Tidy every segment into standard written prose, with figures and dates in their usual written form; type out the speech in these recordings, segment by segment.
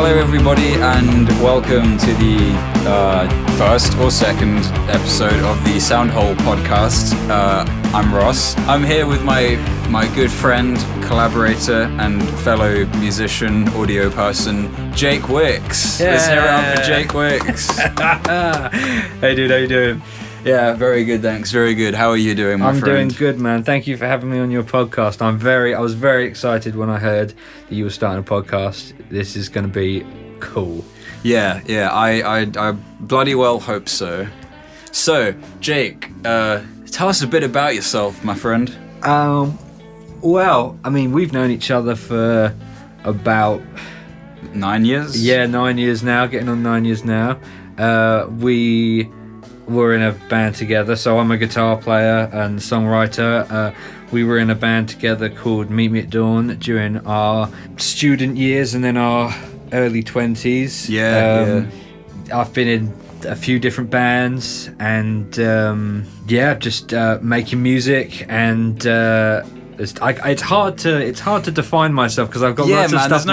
Hello everybody and welcome to the first or second episode of the Soundhole podcast. I'm Ross. I'm here with my good friend, collaborator and fellow musician, audio person, Jake Wix. Yeah. Let's hear it up for Jake Wix. Hey dude, how you doing? Yeah, very good, thanks. Very good. How are you doing, my friend? I'm doing good, man. Thank you for having me on your podcast. I was very excited when I heard that you were starting a podcast. This is going to be cool. Yeah, I bloody well hope so. So, Jake, tell us a bit about yourself, my friend. Well, I mean, we've known each other for about 9 years? Yeah, 9 years now, getting on 9 years now. We were in a band together, so I'm a guitar player and songwriter. We were in a band together called Meet Me at Dawn during our student years and then our early 20s. Yeah. I've been in a few different bands and just making music and it's hard to define myself because I've got lots of stuff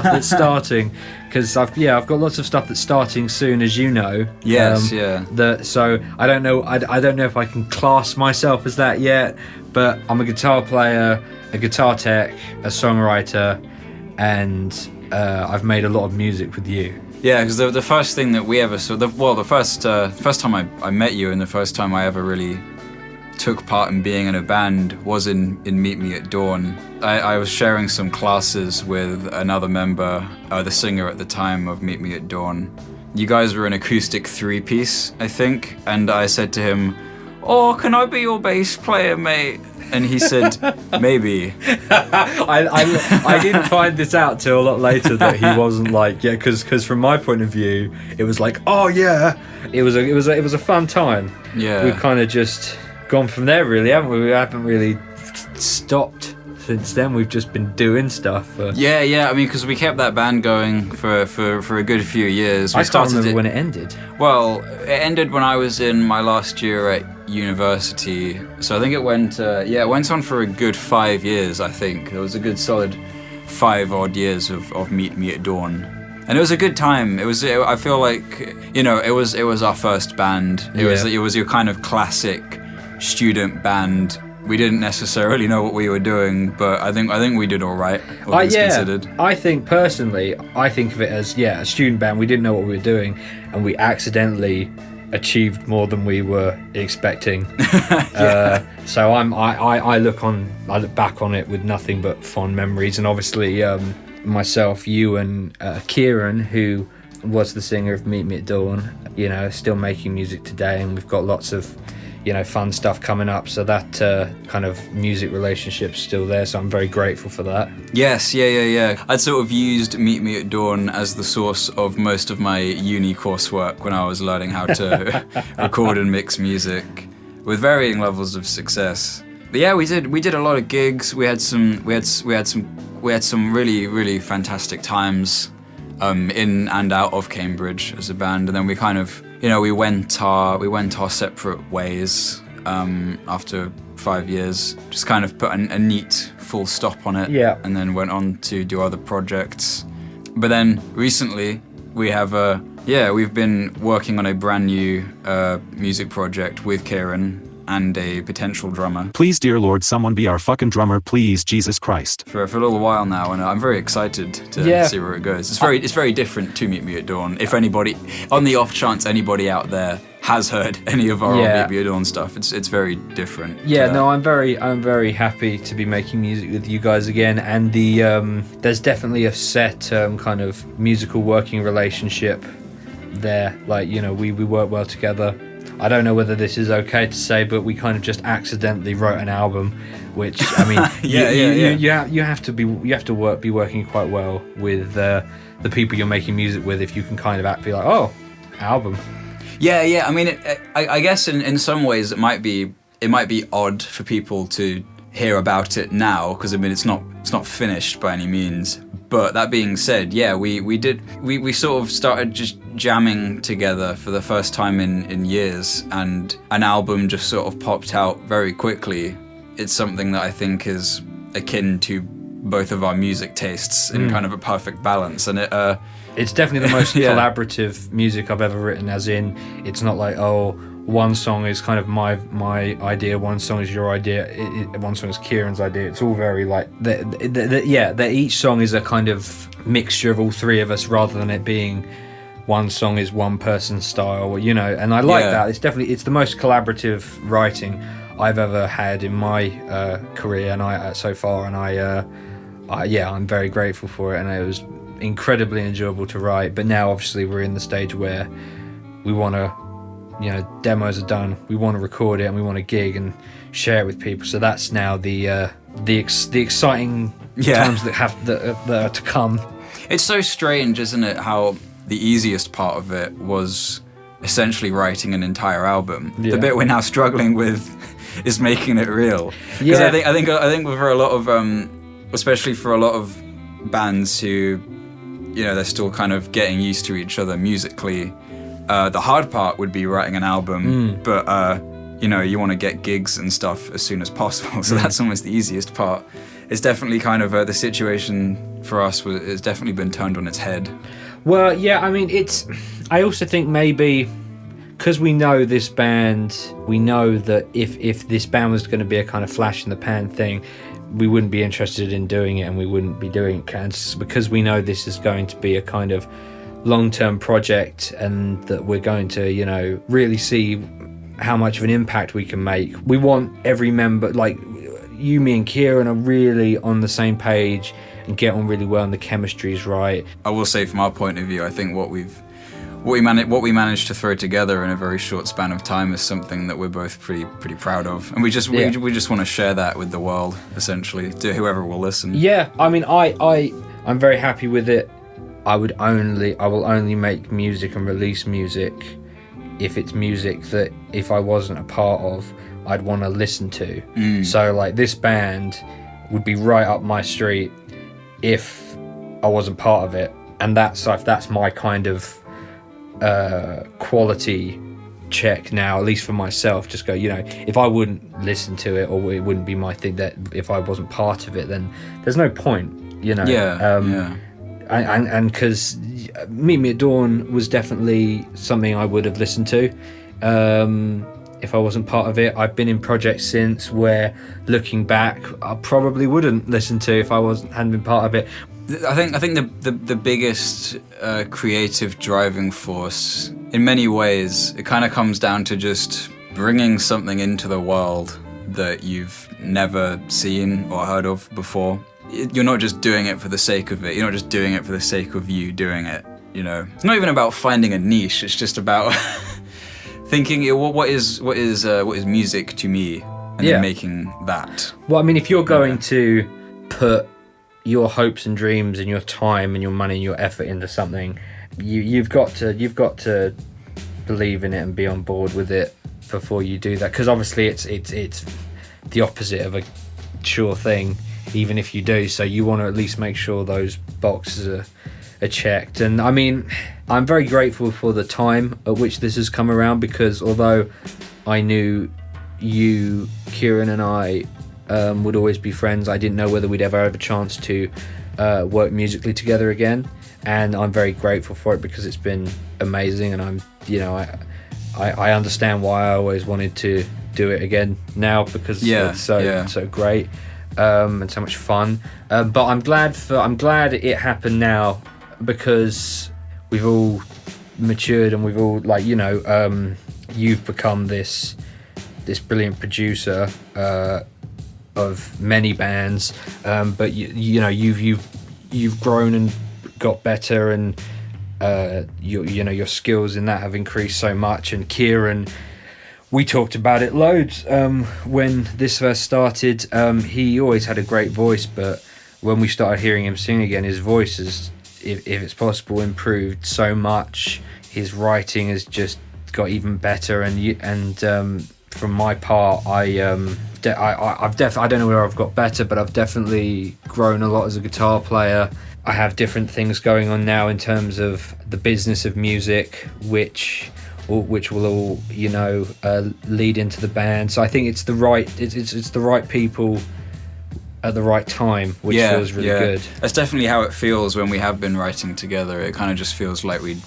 that's starting because I've got lots of stuff that's starting soon, as you know. So I don't know if I can class myself as that yet, but I'm a guitar player, a guitar tech, a songwriter, and I've made a lot of music with you. Yeah, because the first thing that we ever saw, the first time I met you and the first time I ever really took part in being in a band was in Meet Me at Dawn. I was sharing some classes with another member, the singer at the time of Meet Me at Dawn. You guys were an acoustic three-piece, I think, and I said to him, "Oh, can I be your bass player, mate?" And he said, "Maybe." I didn't find this out till a lot later that he wasn't like, yeah, because from my point of view, it was like, oh yeah, it was a fun time. Yeah, we've kind of just gone from there, really, haven't we? We haven't really stopped since then. We've just been doing stuff. Yeah. I mean, because we kept that band going for a good few years. I can't remember when it ended. Well, it ended when I was in my last year at university. So I think it went on for a good 5 years. I think it was a good solid 5 odd years of Meet Me at Dawn. And it was a good time. I feel like, it was our first band. It was your kind of classic student band. We didn't necessarily know what we were doing, but I think we did all right. Considered. I think personally, I think of it as a student band. We didn't know what we were doing, and we accidentally achieved more than we were expecting. So I look back on it with nothing but fond memories, and obviously myself, you, and Kieran, who was the singer of Meet Me at Dawn, still making music today, and we've got lots of fun stuff coming up, so that kind of music relationship's still there, so I'm very grateful for that. Yes, yeah. I'd sort of used Meet Me at Dawn as the source of most of my uni coursework when I was learning how to record and mix music, with varying levels of success. But yeah, we did a lot of gigs. We had some really, really fantastic times in and out of Cambridge as a band, and then we kind of we went our separate ways after 5 years. Just kind of put a neat full stop on it, and then went on to do other projects. But then recently we've been working on a brand new music project with Kieran and a potential drummer. Please, dear Lord, someone be our fucking drummer, please, Jesus Christ. For a little while now, and I'm very excited to see where it goes. It's very different to Meet Me at Dawn. If anybody, on the off chance anybody out there has heard any of our Meet Me at Dawn stuff, it's very different. Yeah, no, I'm very happy to be making music with you guys again, and there's definitely a set kind of musical working relationship there. Like, we work well together. I don't know whether this is okay to say, but we kind of just accidentally wrote an album, which, I mean, you have to be working quite well with the people you're making music with if you can kind of be like, oh, album. Yeah. I mean, I guess in some ways it might be odd for people to hear about it now, because I mean it's not finished by any means. But that being said, we sort of started just jamming together for the first time in years, and an album just sort of popped out very quickly. It's something that I think is akin to both of our music tastes in kind of a perfect balance, and it's definitely the most Yeah. collaborative music I've ever written, as in it's not like, oh, one song is kind of my idea, one song is your idea, one song is Kieran's idea. It's all very like that each song is a kind of mixture of all three of us, rather than it being one song is one person's style, you know. And I like that. It's the most collaborative writing I've ever had in my career, and so far, and I'm very grateful for it, and it was incredibly enjoyable to write. But now obviously we're in the stage where we want to, you know, demos are done, we want to record it, and we want to gig and share it with people. So that's now the exciting times that are to come. It's so strange, isn't it, how the easiest part of it was essentially writing an entire album. The bit we're now struggling with is making it real. Because I think for a lot of especially for a lot of bands who, you know, they're still kind of getting used to each other musically, the hard part would be writing an album, but you know, you want to get gigs and stuff as soon as possible, so that's almost the easiest part. It's definitely kind of the situation for us has definitely been turned on its head. Well, yeah, I mean, I also think maybe because we know this band, we know that if this band was going to be a kind of flash in the pan thing, we wouldn't be interested in doing it, and we wouldn't be doing it. And because we know this is going to be a kind of long-term project, and that we're going to, you know, really see how much of an impact we can make. We want every member, like you, me and Kieran are really on the same page and get on really well, and the chemistry's right. I will say, from our point of view, I think what we managed to throw together in a very short span of time is something that we're both pretty proud of, and we just want to share that with the world, essentially, to whoever will listen. Yeah, I mean, I'm very happy with it. I will only make music and release music if it's music that, if I wasn't a part of, I'd want to listen to. So like, this band would be right up my street if I wasn't part of it, and that's my kind of quality check now, at least for myself. Just go, you know, if I wouldn't listen to it, or it wouldn't be my thing, that if I wasn't part of it, then there's no point, you know. And because Meet Me at Dawn was definitely something I would have listened to if I wasn't part of it. I've been in projects since where, looking back, I probably wouldn't listen to if I hadn't been part of it. I think the biggest creative driving force, in many ways, it kind of comes down to just bringing something into the world that you've never seen or heard of before. You're not just doing it for the sake of it. You're not just doing it for the sake of you doing it. You know, it's not even about finding a niche. It's just about thinking, what is music to me, and then making that. Well, I mean, if you're going to put your hopes and dreams and your time and your money and your effort into something, you've got to believe in it and be on board with it before you do that. Because obviously, it's the opposite of a sure thing, even if you do. So you want to at least make sure those boxes are checked. And I mean, I'm very grateful for the time at which this has come around, because although I knew you, Kieran, and I would always be friends, I didn't know whether we'd ever have a chance to work musically together again. And I'm very grateful for it, because it's been amazing, and I understand why I always wanted to do it again now, because it's so great and so much fun. But I'm glad it happened now, because we've all matured, and we've all, like, you know, you've become this brilliant producer of many bands, but you know, you've grown and got better, and your skills in that have increased so much. And Kieran, we talked about it loads when this first started. He always had a great voice, but when we started hearing him sing again, his voice has, if it's possible, improved so much. His writing has just got even better, and from my part, I don't know where I've got better, but I've definitely grown a lot as a guitar player. I have different things going on now in terms of the business of music, which will all, you know, lead into the band. So I think it's the right people at the right time, which feels really good. That's definitely how it feels when we have been writing together. It kind of just feels like we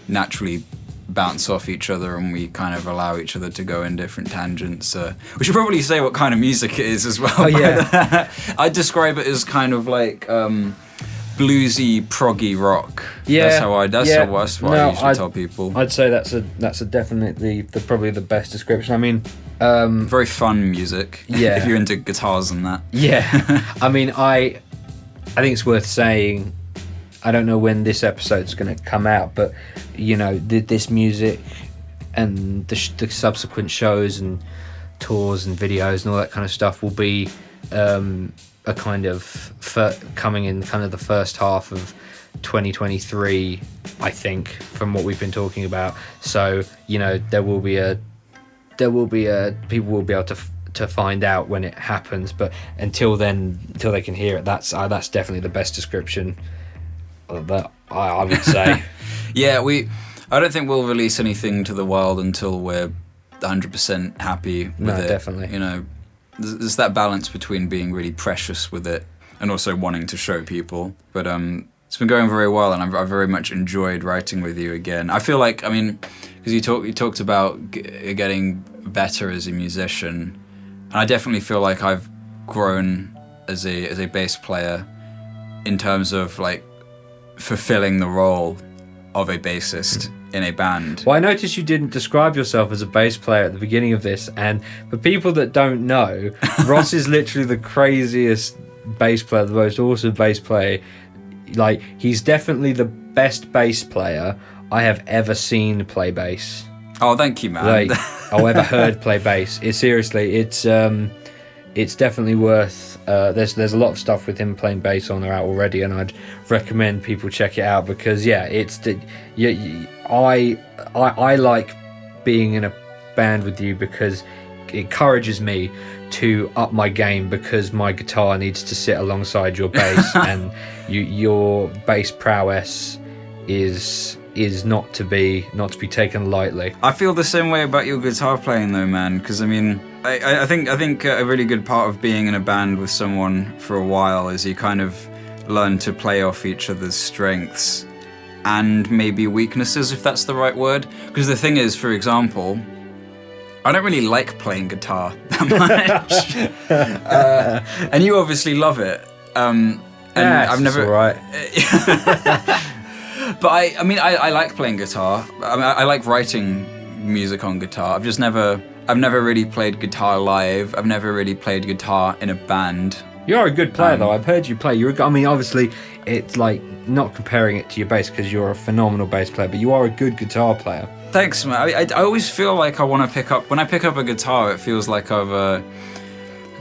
naturally bounce off each other and we kind of allow each other to go in different tangents. We should probably say what kind of music it is as well. Oh, yeah. I'd describe it as kind of like bluesy, proggy rock. Yeah, that's how I usually tell people. I'd say that's definitely probably the best description. I mean, very fun music. Yeah. If you're into guitars and that. Yeah. I mean, I think it's worth saying, I don't know when this episode's going to come out, but you know, this music and the subsequent shows and tours and videos and all that kind of stuff will be a kind of coming in kind of the first half of 2023, I think, from what we've been talking about. So, you know, people will be able to find out when it happens, but until then, until they can hear it, that's definitely the best description of that, I would say. Yeah, I don't think we'll release anything to the world until we're 100% happy with it. Definitely. You know, there's that balance between being really precious with it and also wanting to show people. But it's been going very well, and I've very much enjoyed writing with you again. I feel like, I mean, because you talked about getting better as a musician, and I definitely feel like I've grown as a bass player in terms of like fulfilling the role of a bassist in a band. Well, I noticed you didn't describe yourself as a bass player at the beginning of this, and for people that don't know, Ross is literally the craziest bass player, the most awesome bass player. Like, he's definitely the best bass player I have ever seen play bass. Oh, thank you, man. Like, or ever heard play bass. It's definitely worth. There's a lot of stuff with him playing bass on there out already, and I'd recommend people check it out because I like being in a band with you because it encourages me to up my game, because my guitar needs to sit alongside your bass, and your bass prowess is not to be taken lightly. I feel the same way about your guitar playing though, man, because I mean, I think a really good part of being in a band with someone for a while is you kind of learn to play off each other's strengths and maybe weaknesses, if that's the right word. Because the thing is, for example, I don't really like playing guitar that much. And you obviously love it. And I've never... All right. But I mean, I like playing guitar. I mean, I like writing music on guitar. I've never really played guitar live. I've never really played guitar in a band. You're a good player, though. I've heard you play. I mean, obviously, it's like not comparing it to your bass because you're a phenomenal bass player, but you are a good guitar player. Thanks, man. I always feel like I want to pick up... When I pick up a guitar, it feels like I've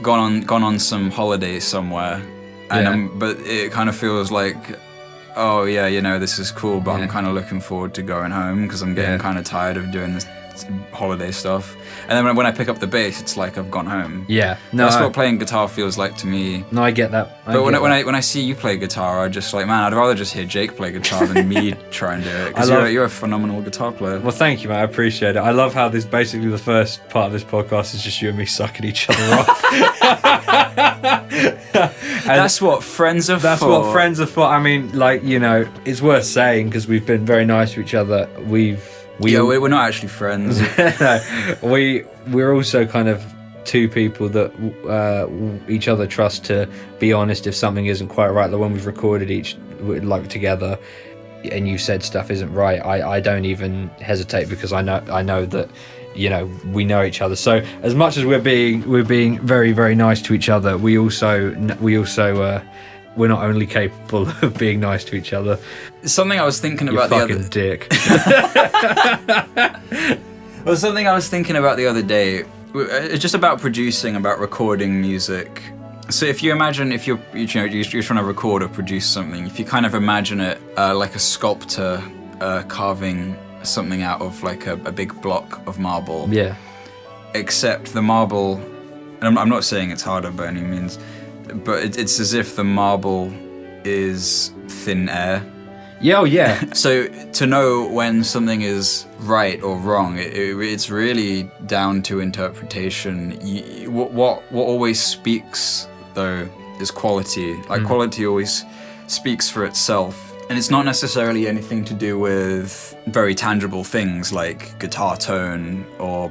gone on some holiday somewhere. And but it kind of feels like... Oh yeah, you know, this is cool, but I'm kind of looking forward to going home because I'm getting kind of tired of doing this holiday stuff. And then when I pick up the bass, it's like I've gone home. Yeah, no, that's what playing guitar feels like to me. No, I get that. But when I see you play guitar, I just like, man, I'd rather just hear Jake play guitar than me try and do it. Because you're a phenomenal guitar player. Well, thank you, man. I appreciate it. I love how this basically the first part of this podcast is just you and me sucking each other off. That's what friends are for. That's what friends are for. I mean, like, you know, it's worth saying because we've been very nice to each other. We're not actually friends. No, we're also kind of two people that each other trust to be honest if something isn't quite right. Like when we've recorded together, and you said stuff isn't right, I don't even hesitate because I know that, you know, we know each other. So as much as we're being very, very nice to each other, we also we're not only capable of being nice to each other. Something I was thinking about the other dick. Well, something I was thinking about the other day. It's just about producing, about recording music. So if you imagine, if you're trying to record or produce something, if you kind of imagine it like a sculptor carving something out of like a big block of marble. Yeah. Except the marble, and I'm not saying it's harder by any means, but it's as if the marble is thin air. Yeah, oh yeah. So to know when something is right or wrong, it's really down to interpretation. What always speaks, though, is quality. Like quality always speaks for itself. And it's not necessarily anything to do with very tangible things like guitar tone or,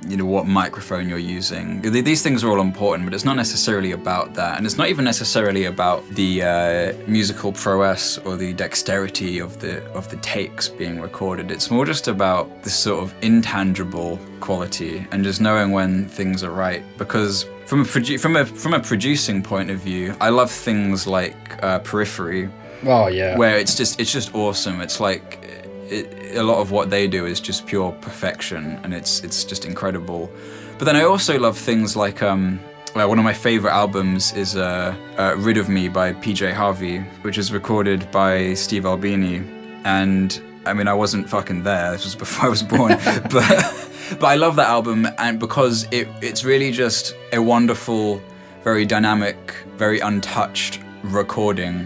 you know, what microphone you're using. These things are all important, but it's not necessarily about that. And it's not even necessarily about the musical prowess or the dexterity of the takes being recorded. It's more just about this sort of intangible quality and just knowing when things are right. Because from a producing point of view, I love things like Periphery. Oh yeah. Where it's just awesome. It's like a lot of what they do is just pure perfection, and it's just incredible. But then I also love things like one of my favorite albums is Rid of Me by PJ Harvey, which is recorded by Steve Albini. And I mean, I wasn't fucking there. This was before I was born, but I love that album, and because it's really just a wonderful, very dynamic, very untouched recording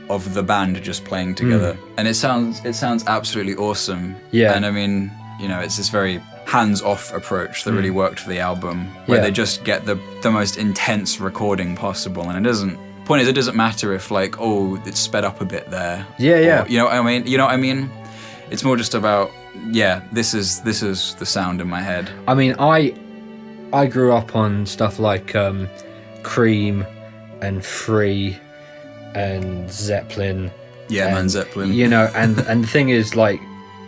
of the band just playing together. And it sounds absolutely awesome. Yeah. And I mean, you know, it's this very hands-off approach that really worked for the album, where they just get the most intense recording possible. And it doesn't matter if like, oh, it's sped up a bit there. Yeah. Or, you know what I mean? It's more just about, this is the sound in my head. I mean, I grew up on stuff like Cream and Free and Zeppelin. Zeppelin. You know, and the thing is, like,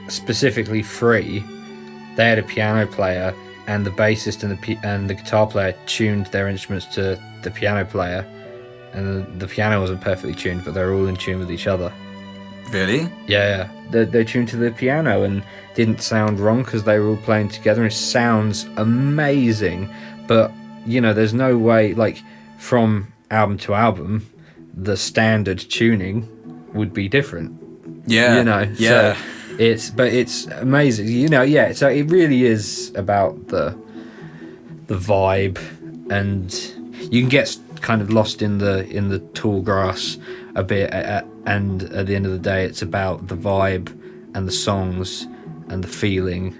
specifically Free, they had a piano player, and the bassist and the guitar player tuned their instruments to the piano player, and the piano wasn't perfectly tuned, but they were all in tune with each other. Really? Yeah. They tuned to the piano and didn't sound wrong because they were all playing together, and it sounds amazing. But, you know, there's no way, like, from album to album, the standard tuning would be different. Yeah. You know. Yeah. So it's amazing. You know, yeah. So it really is about the vibe, and you can get kind of lost in the tall grass a bit, and at the end of the day it's about the vibe and the songs and the feeling.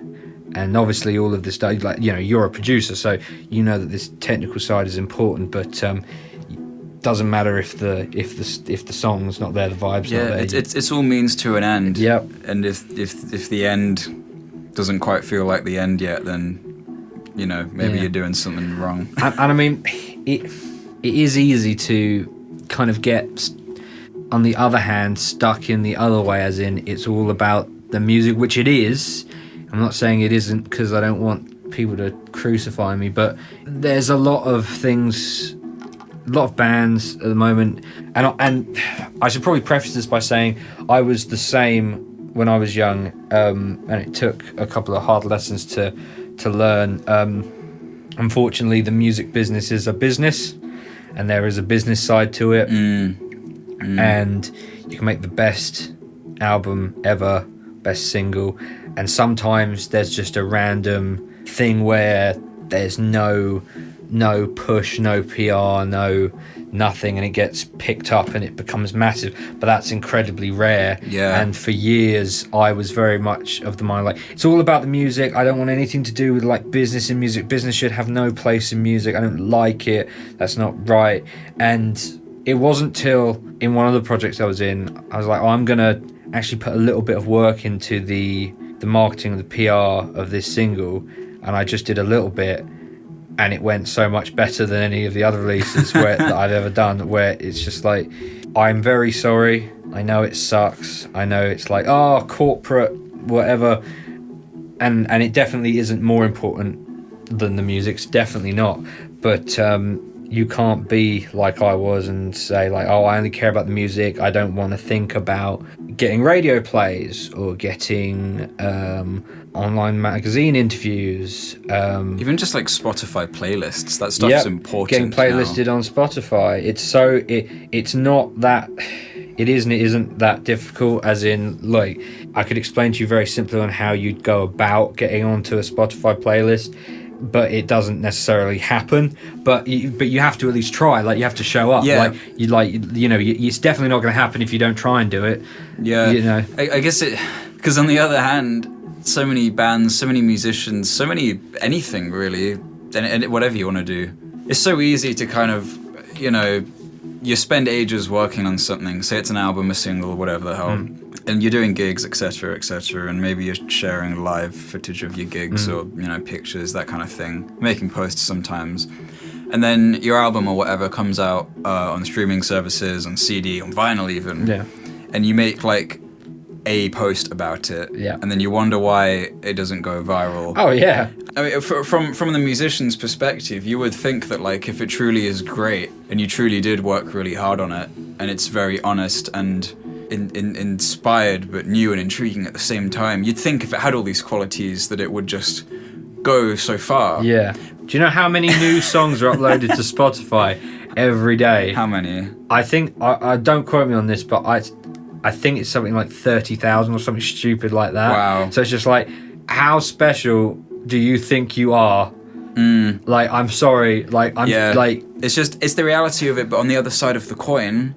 And obviously all of this stuff, like, you know, you're a producer, so you know that this technical side is important, but doesn't matter if the song's not there, the vibe's not there. It's all means to an end. Yep. And if the end doesn't quite feel like the end yet, then, you know, maybe you're doing something wrong. And I mean, it is easy to kind of get, on the other hand, stuck in the other way, as in it's all about the music, which it is. I'm not saying it isn't, because I don't want people to crucify me, but there's a lot of things, a lot of bands at the moment, and I should probably preface this by saying I was the same when I was young, and it took a couple of hard lessons to learn. Unfortunately, the music business is a business, and there is a business side to it, and you can make the best album ever, best single, and sometimes there's just a random thing where there's no push, no PR, no nothing, and it gets picked up and it becomes massive. But that's incredibly rare. Yeah. And for years I was very much of the mind, like, it's all about the music. I don't want anything to do with like business in music. Business should have no place in music. I don't like it. That's not right. And it wasn't till in one of the projects I was in, I was like, oh, I'm gonna actually put a little bit of work into the marketing, the PR of this single, and I just did a little bit, and it went so much better than any of the other releases that I've ever done, where it's just like, I'm very sorry, I know it sucks, I know it's like, oh, corporate, whatever, and it definitely isn't more important than the music's definitely not, but you can't be like I was and say like, oh, I only care about the music, I don't want to think about getting radio plays or getting online magazine interviews, even just like Spotify playlists. That stuff's important. Getting playlisted on Spotify. It's not that, it isn't that difficult, as in, like, I could explain to you very simply on how you'd go about getting onto a Spotify playlist, but it doesn't necessarily happen. But you have to at least try. Like, you have to show up. Yeah. It's definitely not going to happen if you don't try and do it. Yeah. You know. I guess it, because on the other hand, so many bands, so many musicians, so many anything really, and whatever you want to do, it's so easy to kind of, you know, you spend ages working on something, say it's an album, a single, whatever the hell, and you're doing gigs, etc., and maybe you're sharing live footage of your gigs or, you know, pictures, that kind of thing, making posts sometimes. And then your album or whatever comes out on streaming services, on CD, on vinyl even. Yeah. And you make like a post about it. Yeah. And then you wonder why it doesn't go viral. Oh yeah. I mean, from the musician's perspective, you would think that like if it truly is great and you truly did work really hard on it and it's very honest and inspired but new and intriguing at the same time, you'd think if it had all these qualities that it would just go so far. Yeah. Do you know how many new songs are uploaded to Spotify every day? How many? I think, I don't quote me on this, but I think it's something like 30,000 or something stupid like that. Wow. So it's just like, how special do you think you are? Like, I'm sorry, like, like... It's the reality of it, but on the other side of the coin,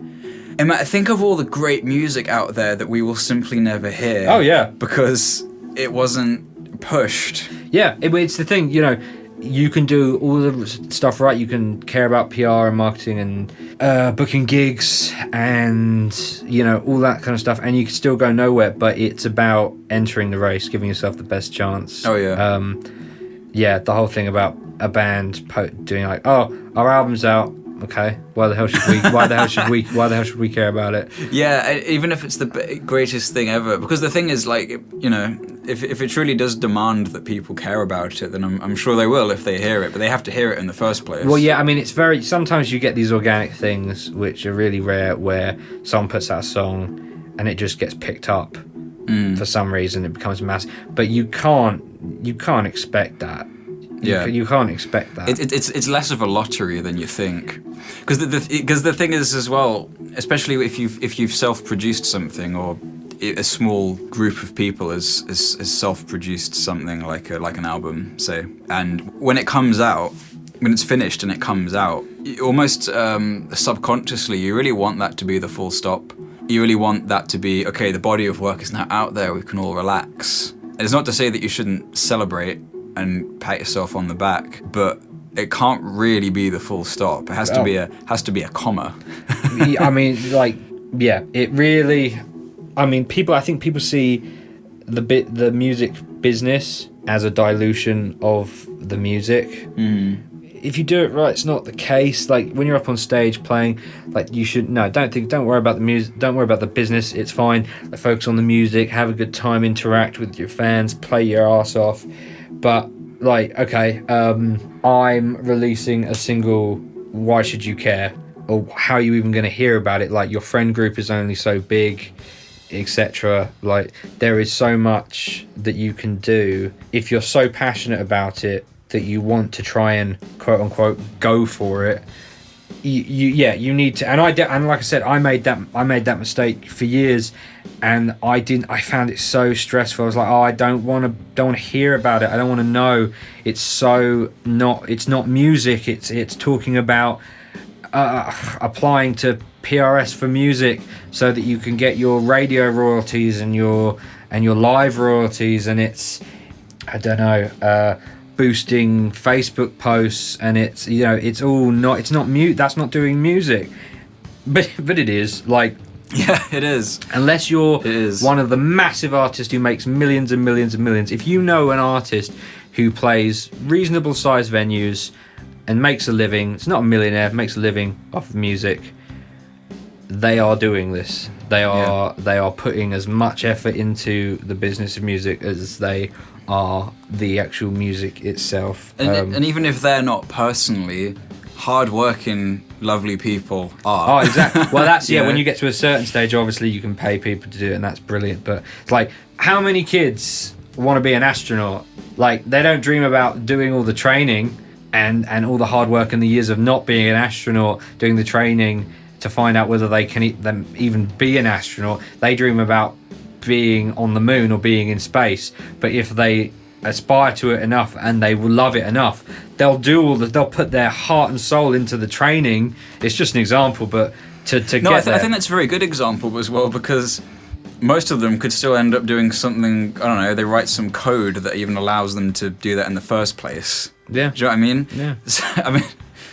think of all the great music out there that we will simply never hear. Oh, yeah. Because it wasn't pushed. Yeah, it's the thing, you know, you can do all the stuff right. You can care about PR and marketing and booking gigs and, you know, all that kind of stuff. And you can still go nowhere, but it's about entering the race, giving yourself the best chance. Oh, yeah. Yeah, the whole thing about a band doing like, oh, our album's out. Okay, why the hell should we care about it? Yeah, even if it's the greatest thing ever, because the thing is, like, you know, if it truly does demand that people care about it, then I'm sure they will if they hear it, but they have to hear it in the first place. Well, yeah, I mean, sometimes you get these organic things which are really rare, where someone puts out a song and it just gets picked up for some reason, it becomes massive, but you can't expect that. You can't expect that. It's less of a lottery than you think, because the thing is as well, especially if you've self-produced something, or a small group of people has self-produced something like an album, say, and when it comes out, when it's finished and it comes out, almost subconsciously you really want that to be the full stop. You really want that to be, okay, the body of work is now out there, we can all relax. And it's not to say that you shouldn't celebrate and pat yourself on the back, but it can't really be the full stop. It has to be a comma. I mean, like, yeah, it really. I mean, I think people see the music business as a dilution of the music. If you do it right, it's not the case. Like, when you're up on stage playing, like, don't worry about the music, don't worry about the business, it's fine. Like, focus on the music, have a good time, interact with your fans, play your ass off. But, like, okay, I'm releasing a single, why should you care? Or how are you even going to hear about it? Like, your friend group is only so big, etc. Like, there is so much that you can do if you're so passionate about it that you want to try and quote unquote go for it. You need to, and like I said, I made that mistake for years, and I found it so stressful. I was like, oh, I don't want to hear about it. I don't want to know. It's not music. It's talking about applying to PRS for music so that you can get your radio royalties and your live royalties, and it's, I don't know, boosting Facebook posts, and it's, you know, it's not mute. That's not doing music, but it is. Like, yeah, it is. Unless you're one of the massive artists who makes millions and millions and millions. If you know an artist who plays reasonable sized venues and makes a living, it's not a millionaire, makes a living off of music, they are doing this. They are putting as much effort into the business of music as they are the actual music itself. And even if they're not personally, hard-working, lovely people are. Oh, exactly. Well, that's, yeah, when you get to a certain stage, obviously you can pay people to do it, and that's brilliant. But it's like, how many kids want to be an astronaut? Like, they don't dream about doing all the training and all the hard work and the years of not being an astronaut, doing the training to find out whether they can even be an astronaut. They dream about being on the moon or being in space. But if they aspire to it enough and they will love it enough, they'll put their heart and soul into the training. It's just an example, but to get there. I think that's a very good example as well, because most of them could still end up doing something, I don't know, they write some code that even allows them to do that in the first place. Yeah. Do you know what I mean? Yeah. So, I mean,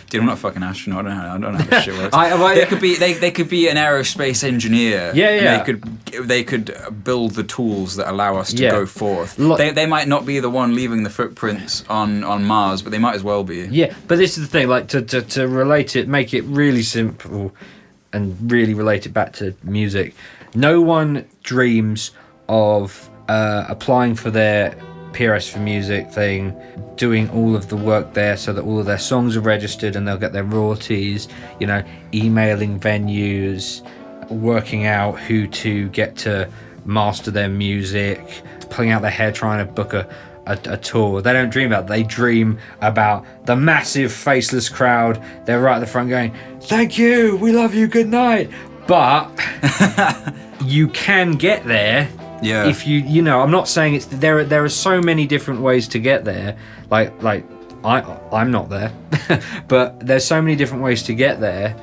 Dude, I'm not a fucking astronaut. I don't know how this shit works. They could be an aerospace engineer. Yeah. And they could build the tools that allow us to go forth. They might not be the one leaving the footprints on Mars, but they might as well be. Yeah, but this is the thing. Like to relate it, make it really simple, and really relate it back to music. No one dreams of applying for their PRS for Music thing, doing all of the work there so that all of their songs are registered and they'll get their royalties, you know, emailing venues, working out who to get to master their music, pulling out their hair trying to book a tour. They don't dream about it. They dream about the massive faceless crowd. They're right at the front going, thank you, we love you, good night. But you can get there. Yeah. If you know, I'm not saying it's there are so many different ways to get there. Like I'm not there, but there's so many different ways to get there.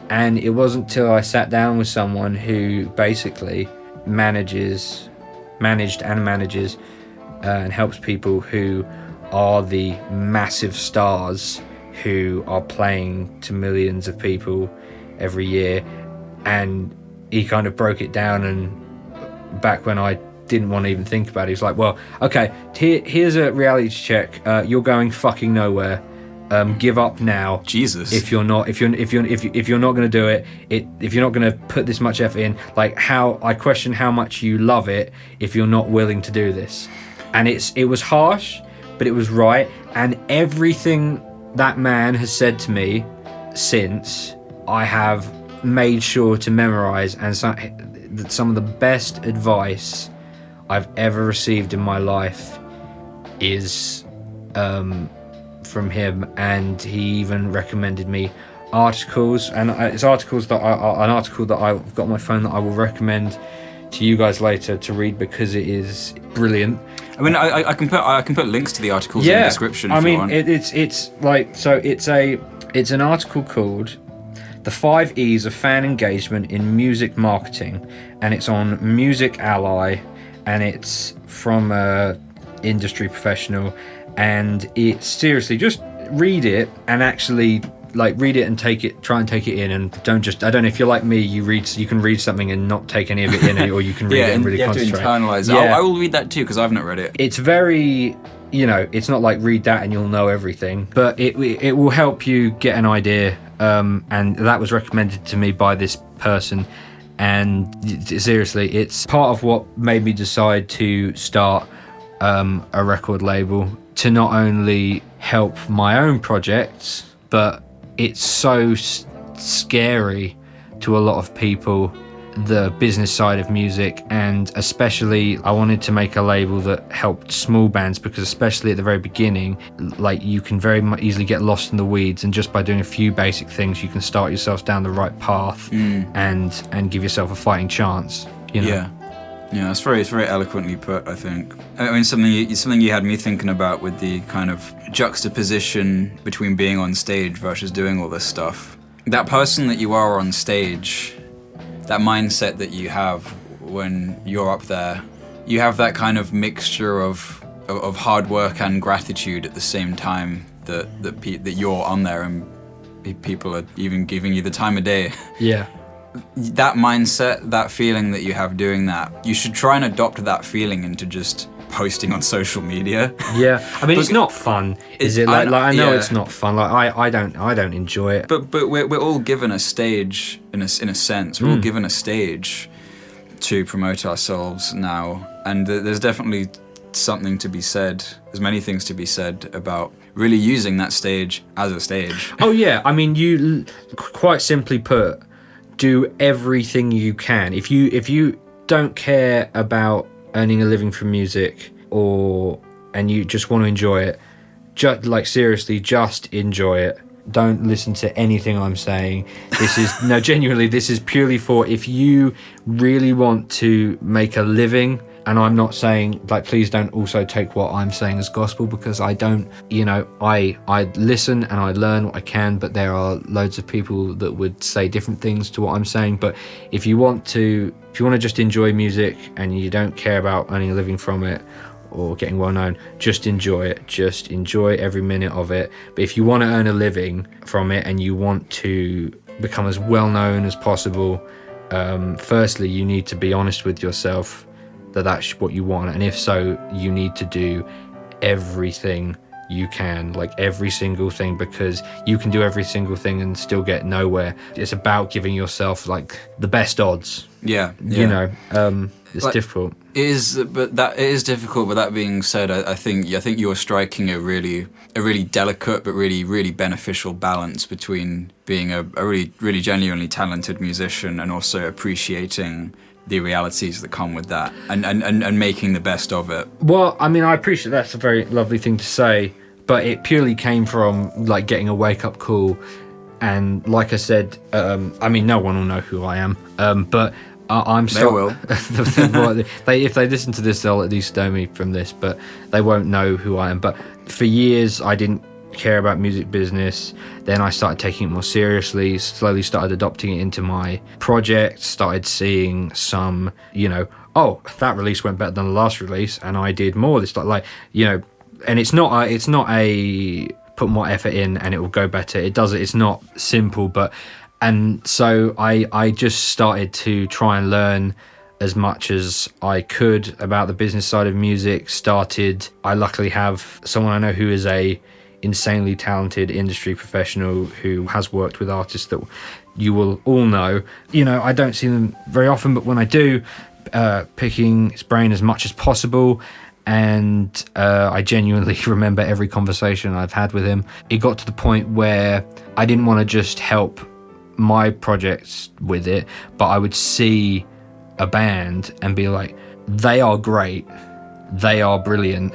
And it wasn't till I sat down with someone who basically managed and manages and helps people who are the massive stars who are playing to millions of people every year. And he kind of broke it down, and back when I didn't want to even think about it, he's like, well, okay, here's a reality check. You're going fucking nowhere. Give up now. Jesus. If you're not going to do it, if you're not going to put this much effort in, like, how I question how much you love it if you're not willing to do this. And it was harsh, but it was right. And everything that man has said to me since, I have made sure to memorize, and some of the best advice I've ever received in my life is from him. And he even recommended me articles, and it's articles that an article that I've got on my phone that I will recommend to you guys later to read, because it is brilliant. I mean, I can put links to the articles in the description if you want. It's an article called The 5 E's of Fan Engagement in Music Marketing, and it's on Music Ally, and it's from a industry professional, and it's seriously, just read it and actually read it and try and take it in, and I don't know if you're like me, you can read something and not take any of it in, or you can read it and really concentrate. You have to internalize it. I will read that too, because I've not read it. It's very, it's not like read that and you'll know everything, but it will help you get an idea. And that was recommended to me by this person, and seriously, it's part of what made me decide to start a record label, to not only help my own projects, but it's so scary to a lot of people, the business side of music, and especially I wanted to make a label that helped small bands, because especially at the very beginning, you can very easily get lost in the weeds, and just by doing a few basic things you can start yourself down the right path and give yourself a fighting chance, Yeah, it's very eloquently put, I think. I mean, something you had me thinking about with the kind of juxtaposition between being on stage versus doing all this stuff. That person that you are on stage, that mindset that you have when you're up there, you have that kind of mixture of hard work and gratitude at the same time that you're on there and people are even giving you the time of day. Yeah. That mindset, that feeling that you have doing that, you should try and adopt that feeling into just posting on social media. Yeah, I mean, it's not fun, is it? I know it's not fun. I don't enjoy it. But we're all given a stage in a sense. We're all given a stage to promote ourselves now, and there's definitely something to be said. There's many things to be said about really using that stage as a stage. Oh yeah, I mean, you quite simply put, do everything you can. If you don't care about earning a living from music, and you just want to enjoy it, seriously, just enjoy it. Don't listen to anything I'm saying. This is genuinely, this is purely for if you really want to make a living. And I'm not saying, please don't also take what I'm saying as gospel, because I don't, I listen and I learn what I can, but there are loads of people that would say different things to what I'm saying. But if you want to just enjoy music and you don't care about earning a living from it, or getting well known, just enjoy it. Just enjoy every minute of it. But if you want to earn a living from it and you want to become as well known as possible, firstly, you need to be honest with yourself that that's what you want. And if so, you need to do everything you can, like every single thing, because you can do every single thing and still get nowhere. It's about giving yourself like the best odds. Yeah. You know, it's like, difficult. It is difficult. But that being said, I think you're striking a really delicate but really beneficial balance between being a really genuinely talented musician and also appreciating the realities that come with that and making the best of it. Well, I mean, I appreciate that's a very lovely thing to say, but it purely came from like getting a wake-up call. And like I said, I mean, no one will know who I am, but I'm they will. If they listen to this, they'll at least know me from this, but they won't know who I am. But for years, I didn't care about music business. Then I started taking it more seriously, slowly started adopting it into my project, started seeing some, you know, oh, that release went better than the last release, and I did more. It's like, you know, and it's not a put more effort in and it will go better. It does it. It's not simple, and so I just started to try and learn as much as I could about the business side of music. I luckily have someone I know who is a insanely talented industry professional who has worked with artists that you will all know. You know, I don't see them very often, but when I do, picking his brain as much as possible. And I genuinely remember every conversation I've had with him. It got to the point where I didn't want to just help my projects with it, but I would see a band and be like, they are great, they are brilliant,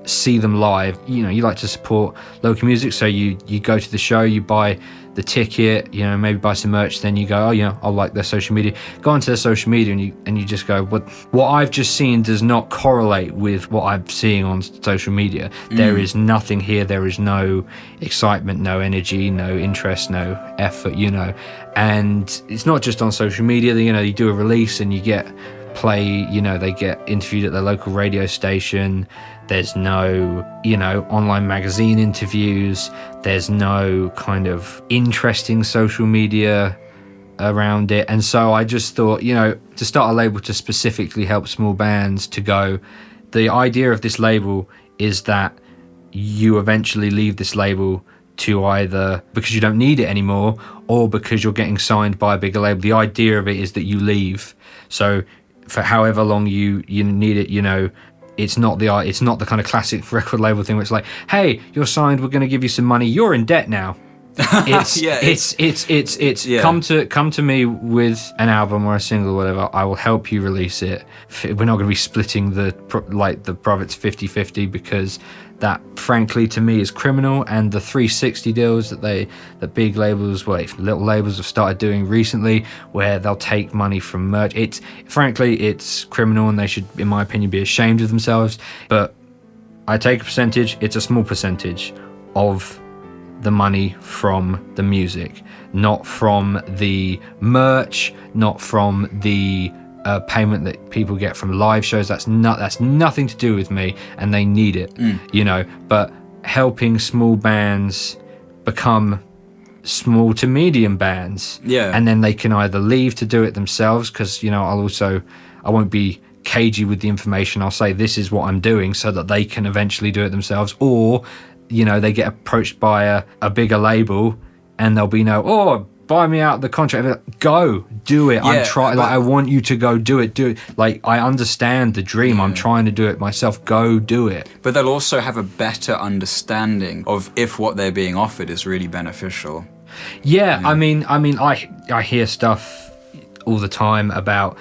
see them live. You know, you like to support local music, so you go to the show, you buy the ticket, you know, maybe buy some merch, then you go, oh, you know, I'll like their social media, go onto their social media, and you just go, what I've just seen does not correlate with what I'm seeing on social media. There is nothing here, there is no excitement, no energy, no interest, no effort, you know. And it's not just on social media, you know, you do a release and you get play, you know, they get interviewed at their local radio station. There's no, you know, online magazine interviews. There's no kind of interesting social media around it. And so I just thought, you know, to start a label to specifically help small bands to go, the idea of this label is that you eventually leave this label to either because you don't need it anymore or because you're getting signed by a bigger label. The idea of it is that you leave. So for however long you need it, you know, it's not the kind of classic record label thing where it's like, hey, you're signed, we're going to give you some money, you're in debt now. It's come to me with an album or a single or whatever, I will help you release it. We're not going to be splitting the profits 50-50 because that frankly to me is criminal. And the 360 deals that big labels, little labels have started doing recently, where they'll take money from merch, it's criminal, and they should, in my opinion, be ashamed of themselves. But I take a percentage, it's a small percentage of the money from the music, not from the merch, not from the payment that people get from live shows. That's nothing to do with me, and they need it, you know. But helping small bands become small to medium bands, and then they can either leave to do it themselves, because, you know, I won't be cagey with the information. I'll say this is what I'm doing so that they can eventually do it themselves, or, you know, they get approached by a bigger label and they'll be buy me out the contract. Go do it. I want you to go do it. Like, I understand the dream. I'm trying to do it myself. Go do it. But they'll also have a better understanding of if what they're being offered is really beneficial. I mean, I hear stuff all the time about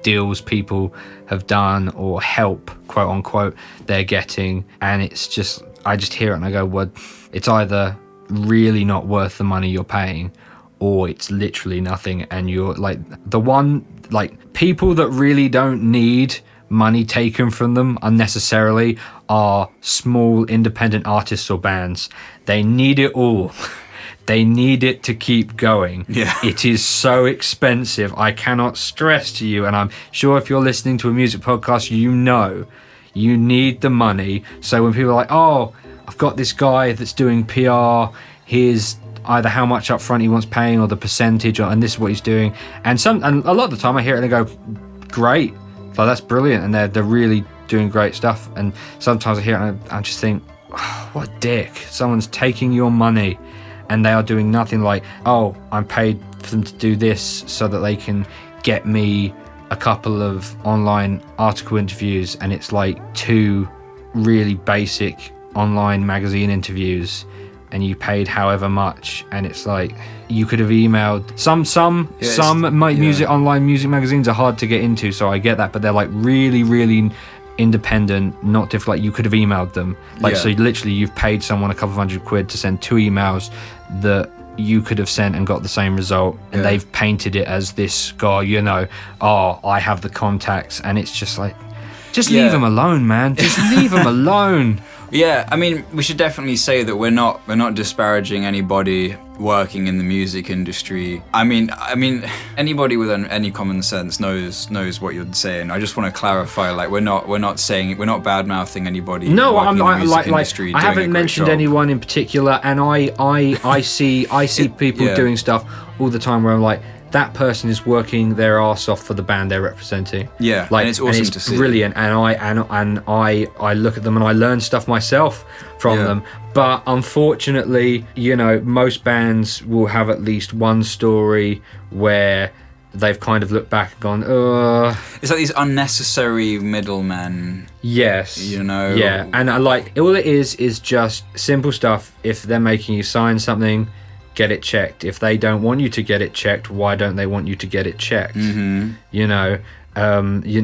deals people have done or help, quote unquote, they're getting, and it's just, I just hear it and I go, well, it's either really not worth the money you're paying, or it's literally nothing. And you're like, people that really don't need money taken from them unnecessarily are small independent artists or bands. They need it all. They need it to keep going. It is so expensive. I cannot stress to you, and I'm sure if you're listening to a music podcast, you know You need the money. So when people are like, oh, I've got this guy that's doing PR, here's either how much up front he wants paying or the percentage, and this is what he's doing. And a lot of the time I hear it and I go, great, like that's brilliant, and they're really doing great stuff. And sometimes I hear it and I just think, oh, what a dick. Someone's taking your money and they are doing nothing. Like, oh, I'm paid for them to do this so that they can get me a couple of online article interviews, and it's like 2 really basic online magazine interviews, and you paid however much, and it's like you could have emailed online music magazines are hard to get into, so I get that, but they're like really independent, not different. Like you could have emailed them, like so literally you've paid someone a couple of £100 to send 2 emails that you could have sent and got the same result, and they've painted it as this guy, you know, oh, I have the contacts, and it's just like, just leave them alone, man. Just leave them alone. Yeah, I mean, we should definitely say that we're not disparaging anybody working in the music industry. I mean, anybody with any common sense knows what you're saying. I just want to clarify, like, we're not bad mouthing anybody. No, working in the I'm music like industry I haven't mentioned job. anyone in particular, and I see people doing stuff all the time where I'm like, that person is working their arse off for the band they're representing. Yeah, like, and it's awesome and to see. Brilliant, and I look at them and I learn stuff myself from them. But unfortunately, you know, most bands will have at least one story where they've kind of looked back and gone, It's like these unnecessary middlemen. Yes. You know? Yeah, and I like, all it is just simple stuff. If they're making you sign something, get it checked. If they don't want you to get it checked, why don't they want you to get it checked? Mm-hmm. You know,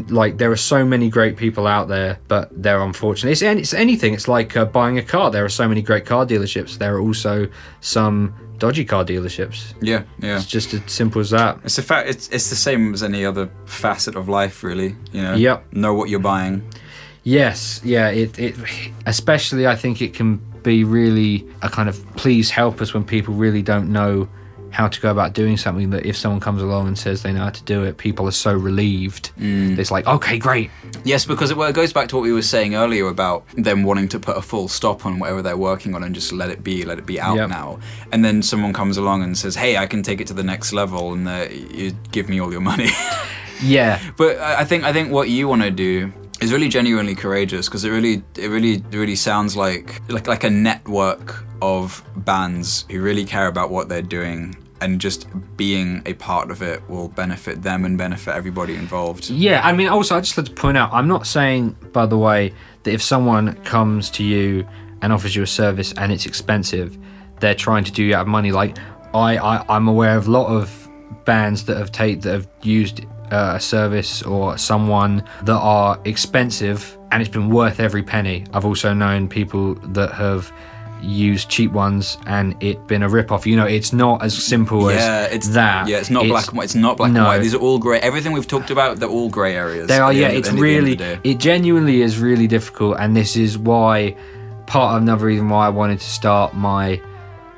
like there are so many great people out there, but they're unfortunate. It's anything. It's like buying a car. There are so many great car dealerships. There are also some dodgy car dealerships. Yeah. It's just as simple as that. It's a fact. It's the same as any other facet of life, really. You know. Yep. Know what you're buying. Yes. Yeah. It especially, I think it can be really a kind of please help us when people really don't know how to go about doing something, that if someone comes along and says they know how to do it, people are so relieved. It's like, okay, great. Yes, because it goes back to what we were saying earlier about them wanting to put a full stop on whatever they're working on and just let it be out now. And then someone comes along and says, hey, I can take it to the next level, and you give me all your money. Yeah. But I think what you want to do is really genuinely courageous, because it really sounds like a network of bands who really care about what they're doing, and just being a part of it will benefit them and benefit everybody involved. Yeah, I mean, also, I just like to point out, I'm not saying, by the way, that if someone comes to you and offers you a service and it's expensive, they're trying to do you out of money. Like, I'm aware of a lot of bands that have used a service or someone that are expensive, and it's been worth every penny. I've also known people that have used cheap ones and it been a rip-off. You know, it's not as simple as that. Yeah, it's not black and white. It's not black and white. These are all grey. Everything we've talked about, they're all grey areas. They are, yeah. It genuinely is really difficult, and this is why, part of another reason why I wanted to start my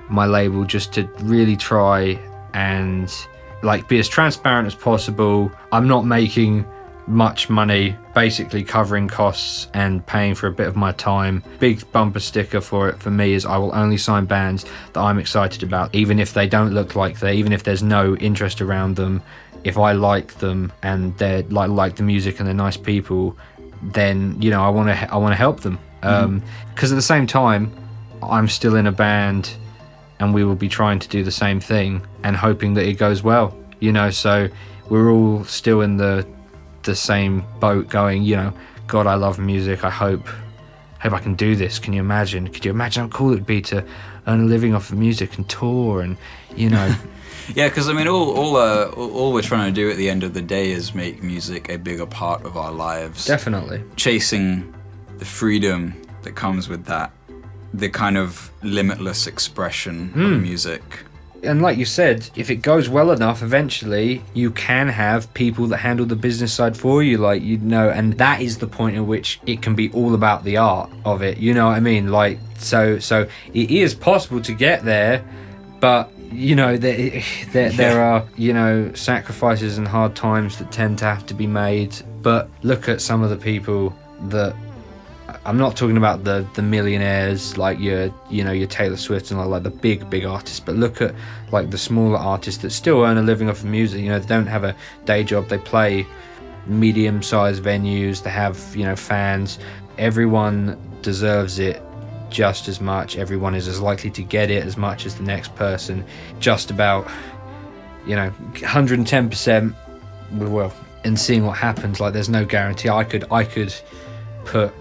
label, just to really try and like be as transparent as possible. I'm not making much money, basically covering costs and paying for a bit of my time. Big bumper sticker for it for me is I will only sign bands that I'm excited about, even if they don't look like even if there's no interest around them. If I like them and they're like the music and they're nice people, then, you know, I want to help them. Because at the same time, I'm still in a band and we will be trying to do the same thing and hoping that it goes well, you know. So we're all still in the same boat, going, you know, God, I love music. I hope I can do this. Could you imagine how cool it would be to earn a living off of music and tour, and, you know. Yeah, because I mean, all we're trying to do at the end of the day is make music a bigger part of our lives. Definitely. Chasing the freedom that comes with that, the kind of limitless expression of music. And like you said, if it goes well enough, eventually you can have people that handle the business side for you, like, you know, and that is the point at which it can be all about the art of it, you know what I mean? Like, so it is possible to get there, but, you know, there are, you know, sacrifices and hard times that tend to have to be made. But look at some of the people that I'm not talking about the millionaires like your Taylor Swift and like the big artists, but look at like the smaller artists that still earn a living off of music. You know, they don't have a day job. They play medium-sized venues. They have, you know, fans. Everyone deserves it just as much. Everyone is as likely to get it as much as the next person. Just about, you know, 110%. Well, and seeing what happens. Like, there's no guarantee. I could put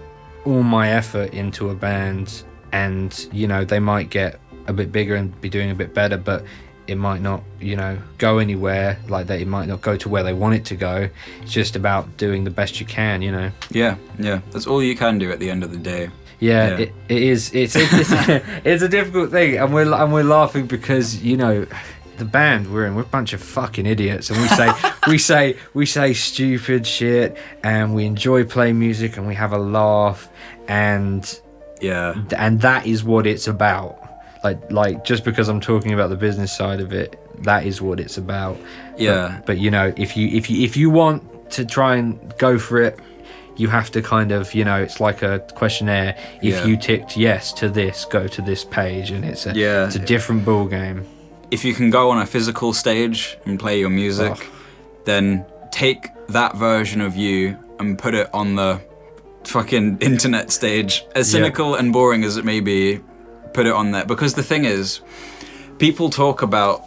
all my effort into a band, and, you know, they might get a bit bigger and be doing a bit better, but it might not, you know, go anywhere. Like, that it might not go to where they want it to go. It's just about doing the best you can, you know. Yeah, that's all you can do at the end of the day. Yeah. It is. It's a difficult thing, and we're laughing because, you know, the band we're a bunch of fucking idiots, and we say stupid shit, and we enjoy playing music, and we have a laugh, and that is what it's about. Like just because I'm talking about the business side of it, that is what it's about. Yeah. But you know, if you want to try and go for it, you have to kind of, you know, it's like a questionnaire. If you ticked yes to this, go to this page, and it's a different ball game. If you can go on a physical stage and play your music, then take that version of you and put it on the fucking internet stage. As cynical and boring as it may be, put it on there. Because the thing is, people talk about,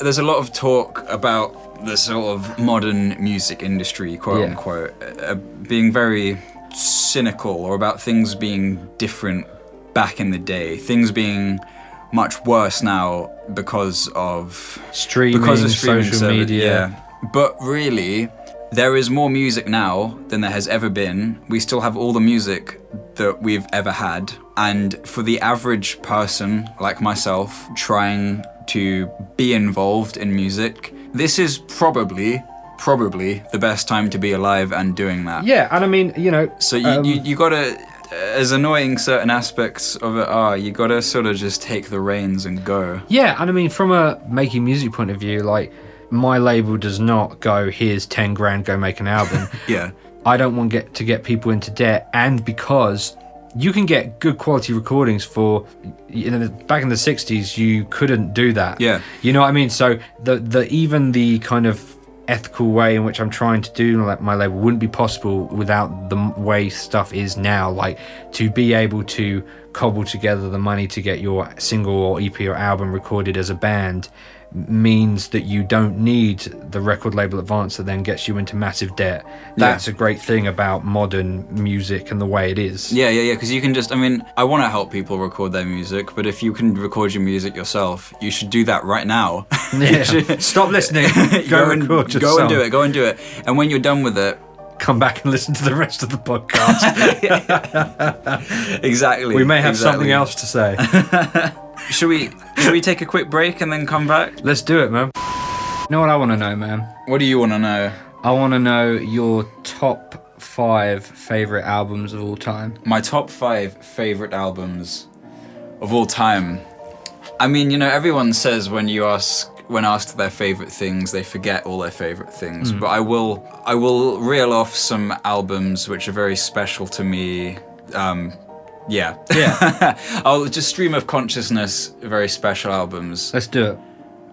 there's a lot of talk about the sort of modern music industry, quote unquote, being very cynical, or about things being different back in the day, things being much worse now because of streaming social media. But really, there is more music now than there has ever been. We still have all the music that we've ever had. And for the average person like myself trying to be involved in music, this is probably the best time to be alive and doing that. Yeah, and I mean, you know... So you gotta, as annoying certain aspects of it are, you gotta sort of just take the reins and go. Yeah, and I mean, from a making music point of view, like, my label does not go, here's 10 grand, go make an album. Yeah. I don't want to get people into debt, and because you can get good quality recordings for, you know, back in the 60s, you couldn't do that. Yeah. You know what I mean? So even the kind of ethical way in which I'm trying to do my label wouldn't be possible without the way stuff is now. Like, to be able to cobble together the money to get your single or EP or album recorded as a band means that you don't need the record label advance that then gets you into massive debt. That's a great thing about modern music and the way it is. Yeah, because you can just, I mean, I want to help people record their music, but if you can record your music yourself, you should do that right now. Yeah. Stop listening. Go and record yourself. Go and do it. And when you're done with it, come back and listen to the rest of the podcast. Exactly. We may have something else to say. Should we take a quick break and then come back? Let's do it, man. You know what I want to know, man? What do you want to know? I want to know your top 5 favourite albums of all time. My top 5 favourite albums of all time. I mean, you know, everyone says when asked their favourite things, they forget all their favourite things. But I will reel off some albums which are very special to me. Yeah. I'll just stream of consciousness, very special albums. Let's do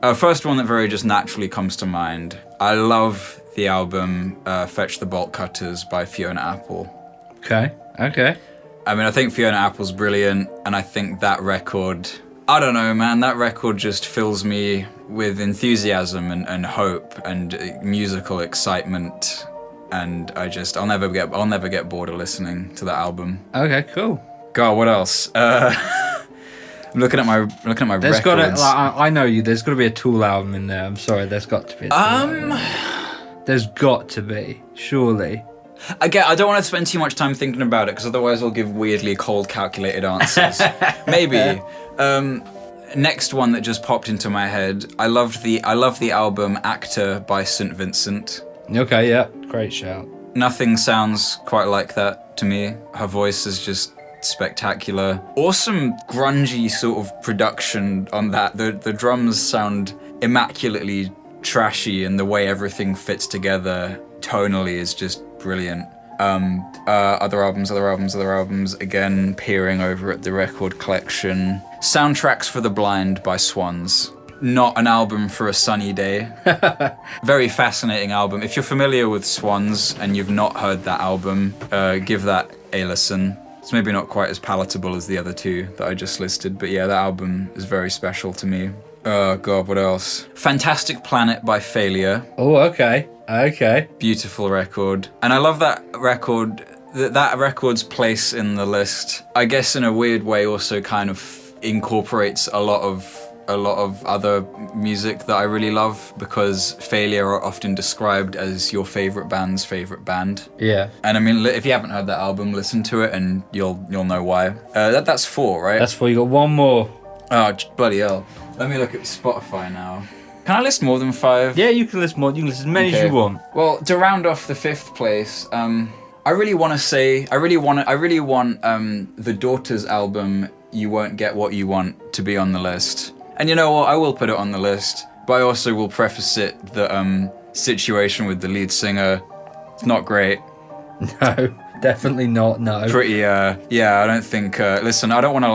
it. First one that very just naturally comes to mind. I love the album Fetch the Bolt Cutters by Fiona Apple. Okay. I mean, I think Fiona Apple's brilliant, and I think that record, I don't know, man, that record just fills me with enthusiasm and hope and musical excitement, and I'll never get bored of listening to that album. Okay, cool. God, what else? I'm looking at my there's records. I know you. There's got to be a Tool album in there. I'm sorry. There's got to be. There's got to be. Surely. Again, I don't want to spend too much time thinking about it because otherwise I'll give weirdly cold, calculated answers. Maybe. Next one that just popped into my head. I love the album Actor by St. Vincent. Okay. Yeah. Great shout. Nothing sounds quite like that to me. Her voice is just spectacular. Awesome grungy sort of production on that. The drums sound immaculately trashy, and the way everything fits together tonally is just brilliant. Other albums. Again, peering over at the record collection. Soundtracks for the Blind by Swans. Not an album for a sunny day. Very fascinating album. If you're familiar with Swans and you've not heard that album, give that a listen. It's maybe not quite as palatable as the other two that I just listed, but yeah, that album is very special to me. Oh god, what else? Fantastic Planet by Failure. Oh, okay. Beautiful record. And I love that record, that record's place in the list, I guess in a weird way also kind of incorporates a lot of other music that I really love, because Failure are often described as your favorite band's favorite band. Yeah. And I mean, if you haven't heard that album, listen to it and you'll know why. That's 4, right? That's 4. You got one more. Oh, bloody hell. Let me look at Spotify now. Can I list more than 5? Yeah, you can list more. You can list as many as you want. Well, to round off the 5th place, I really want the Daughters album, You Won't Get What You Want, to be on the list. And you know what? I will put it on the list, but I also will preface it that situation with the lead singer, it's not great. No, definitely not. No. Pretty. Yeah. I don't think. Listen, I don't want to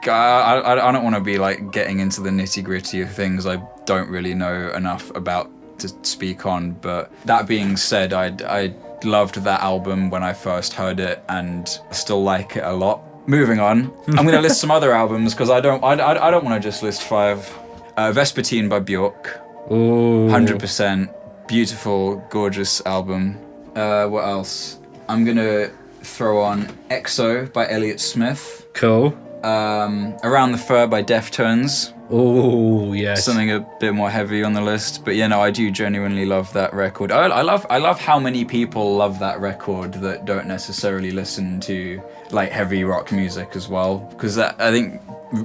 I don't want to be getting into the nitty gritty of things I don't really know enough about to speak on. But that being said, I loved that album when I first heard it, and I still like it a lot. Moving on, I'm going to list some other albums because I don't want to just list 5. Vespertine by Bjork. Ooh. 100%. Beautiful, gorgeous album. What else? I'm going to throw on EXO by Elliott Smith. Cool. Around the Fur by Deftones. Oh, yes. Something a bit more heavy on the list, but no, I do genuinely love that record. I love how many people love that record that don't necessarily listen to heavy rock music as well, because I think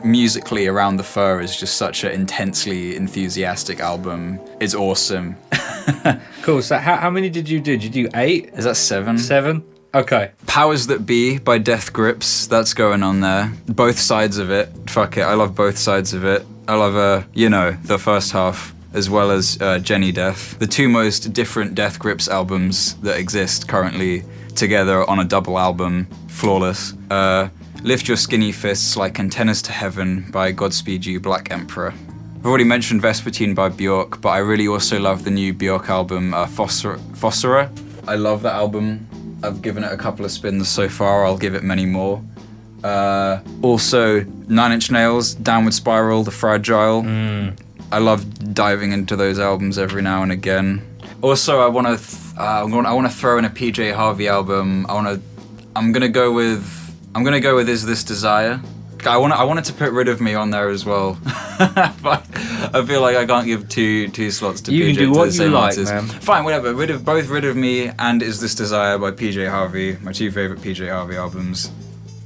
musically Around the Fur is just such an intensely enthusiastic album. It's awesome. Cool. So how many did you do? Did you do 8? Is that 7? 7? Okay. Powers That Be by Death Grips, that's going on there. Both sides of it. Fuck it, I love both sides of it. I love, the first half, as well as Jenny Death. The 2 most different Death Grips albums that exist currently together on a double album. Flawless. Lift Your Skinny Fists Like Antennas to Heaven by Godspeed You, Black Emperor. I've already mentioned Vespertine by Bjork, but I really also love the new Bjork album, Fossera. I love that album. I've given it a couple of spins so far, I'll give it many more. Also, 9 Inch Nails, Downward Spiral, The Fragile. I love diving into those albums every now and again. Also, I want to throw in a PJ Harvey album. I'm gonna go with Is This Desire. I wanted to put Rid of Me on there as well, but I feel like I can't give two slots to you PJ. You can do what you like, artist. man. Fine, whatever. Rid of Me and Is This Desire by PJ Harvey, my 2 favorite PJ Harvey albums.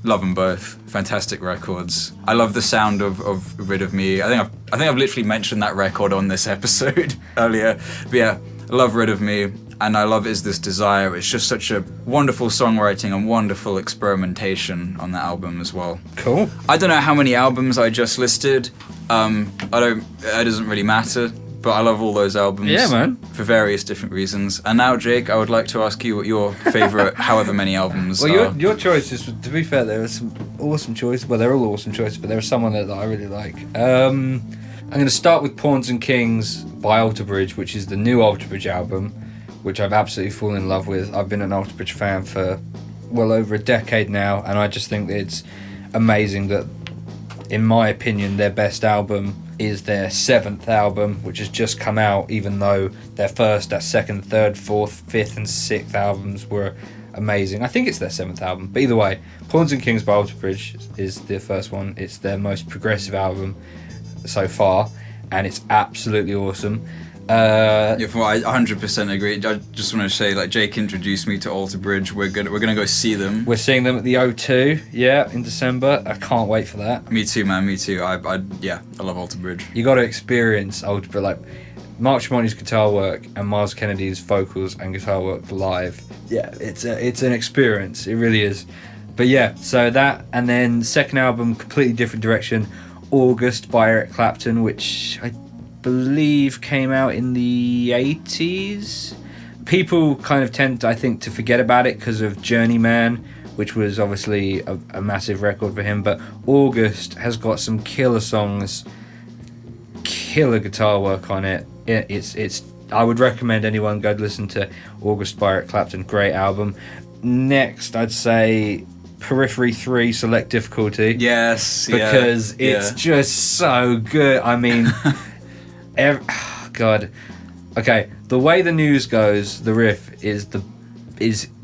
Love them both. Fantastic records. I love the sound of Rid of Me. I think I've literally mentioned that record on this episode earlier. But yeah, I love Rid of Me. And I love Is This Desire. It's just such a wonderful songwriting and wonderful experimentation on that album as well. Cool. I don't know how many albums I just listed. It doesn't really matter, but I love all those albums. Yeah, man. For various different reasons. And now, Jake, I would like to ask you what your favourite however many albums are. Well, your choices, to be fair, there are some awesome choices. Well, they're all awesome choices, but there are some on there that I really like. I'm going to start with Pawns and Kings by Alter Bridge, which is the new Alter Bridge album, which I've absolutely fallen in love with. I've been an Alter Bridge fan for well over a decade now, and I just think that it's amazing that, in my opinion, their best album is their 7th album, which has just come out, even though their first, their 2nd, 3rd, 4th, 5th and 6th albums were amazing. I think it's their 7th album, but either way, Pawns and Kings by Alter Bridge is the first one. It's their most progressive album so far, and it's absolutely awesome. I 100% agree. I just want to say, Jake introduced me to Alter Bridge. We're gonna go see them. We're seeing them at the O2, in December. I can't wait for that. Me too, man. Me too. I love Alter Bridge. You got to experience Alter Bridge, Mark Tremonti's guitar work and Miles Kennedy's vocals and guitar work live. Yeah, it's an experience. It really is. But yeah, so that, and then second album, completely different direction, August by Eric Clapton, which I believe came out in the 80s. people kind of tend, I think, to forget about it because of Journeyman, which was obviously a massive record for him. But August has got some killer songs, killer guitar work on it. It's. I would recommend anyone go listen to August by Eric Clapton. Great album. Next, I'd say Periphery 3 Select Difficulty. Yes, because it's just so good. I mean, God. Okay, the way the news goes, the riff is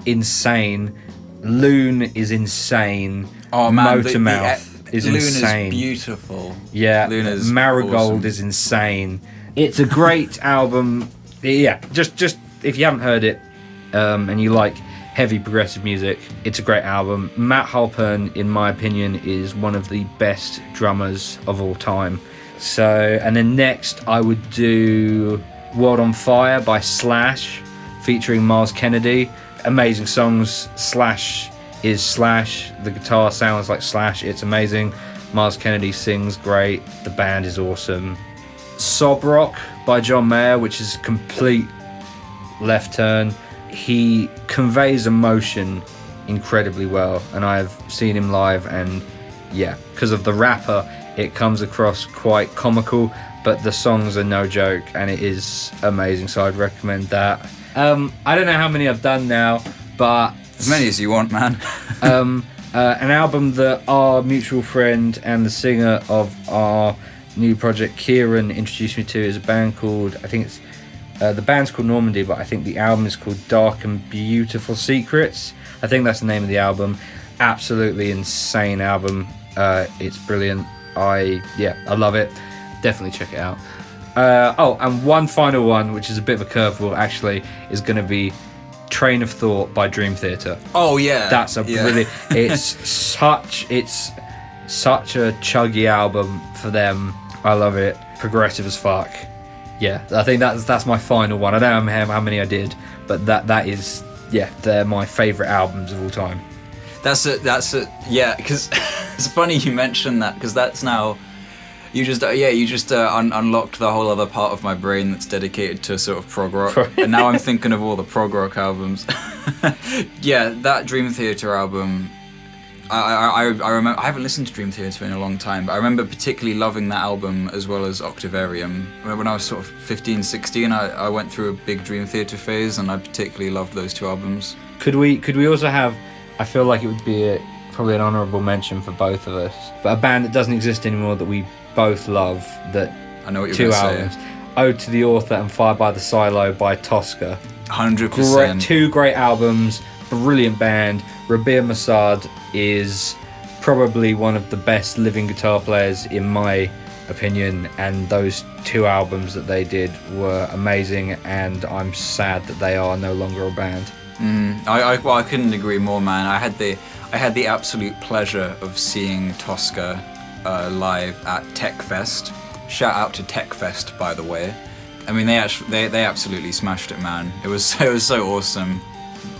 insane. Loon is insane. Oh man, Motormouth is Loon insane. Is beautiful. Yeah, Loon is Marigold awesome. is insane. It's a great album. Yeah, just if you haven't heard it, and you like heavy progressive music, it's a great album. Matt Halpern, in my opinion, is one of the best drummers of all time. So, and then next I would do World on Fire by Slash, featuring Miles Kennedy. Amazing songs. Slash is Slash. The guitar sounds like Slash. It's amazing. Miles Kennedy sings great. The band is awesome. Sob Rock by John Mayer, which is a complete left turn. He conveys emotion incredibly well, and I've seen him live, and yeah, because of the rapper, it comes across quite comical, but the songs are no joke, and it is amazing, so I'd recommend that. I don't know how many I've done now, but as many as you want, man. An album that our mutual friend and the singer of our new project, Kieran, introduced me to, is a band called, I think it's the band's called Normandy, but I think the album is called Dark and Beautiful Secrets. I think that's the name of the album. Absolutely insane album. It's brilliant. I love it. Definitely check it out. And one final one, which is a bit of a curveball actually, is going to be Train of Thought by Dream Theater. Oh yeah, that's a brilliant. It's such a chuggy album for them. I love it. Progressive as fuck. Yeah, I think that's my final one. I don't know how many I did, but that is, yeah, they're my favourite albums of all time. That's it. Yeah, because it's funny you mentioned that, because that's now you just unlocked the whole other part of my brain that's dedicated to sort of prog rock, and now I'm thinking of all the prog rock albums. Yeah, that Dream Theater album. I remember. I haven't listened to Dream Theater in a long time, but I remember particularly loving that album as well as Octavarium. When I was sort of 15, 16, I went through a big Dream Theater phase, and I particularly loved those two albums. Could we also have? I feel like it would be probably an honourable mention for both of us, but a band that doesn't exist anymore that we both love. That I know what you're two going to albums, Ode to the Author and Fire by the Silo by Tosca. 100%. Two great albums, brilliant band. Rabir Masad is probably one of the best living guitar players in my opinion, and those two albums that they did were amazing, and I'm sad that they are no longer a band. I couldn't agree more, man. I had the absolute pleasure of seeing Tosca live at TechFest. Shout out to TechFest, by the way. I mean, they absolutely smashed it, man. It was so awesome.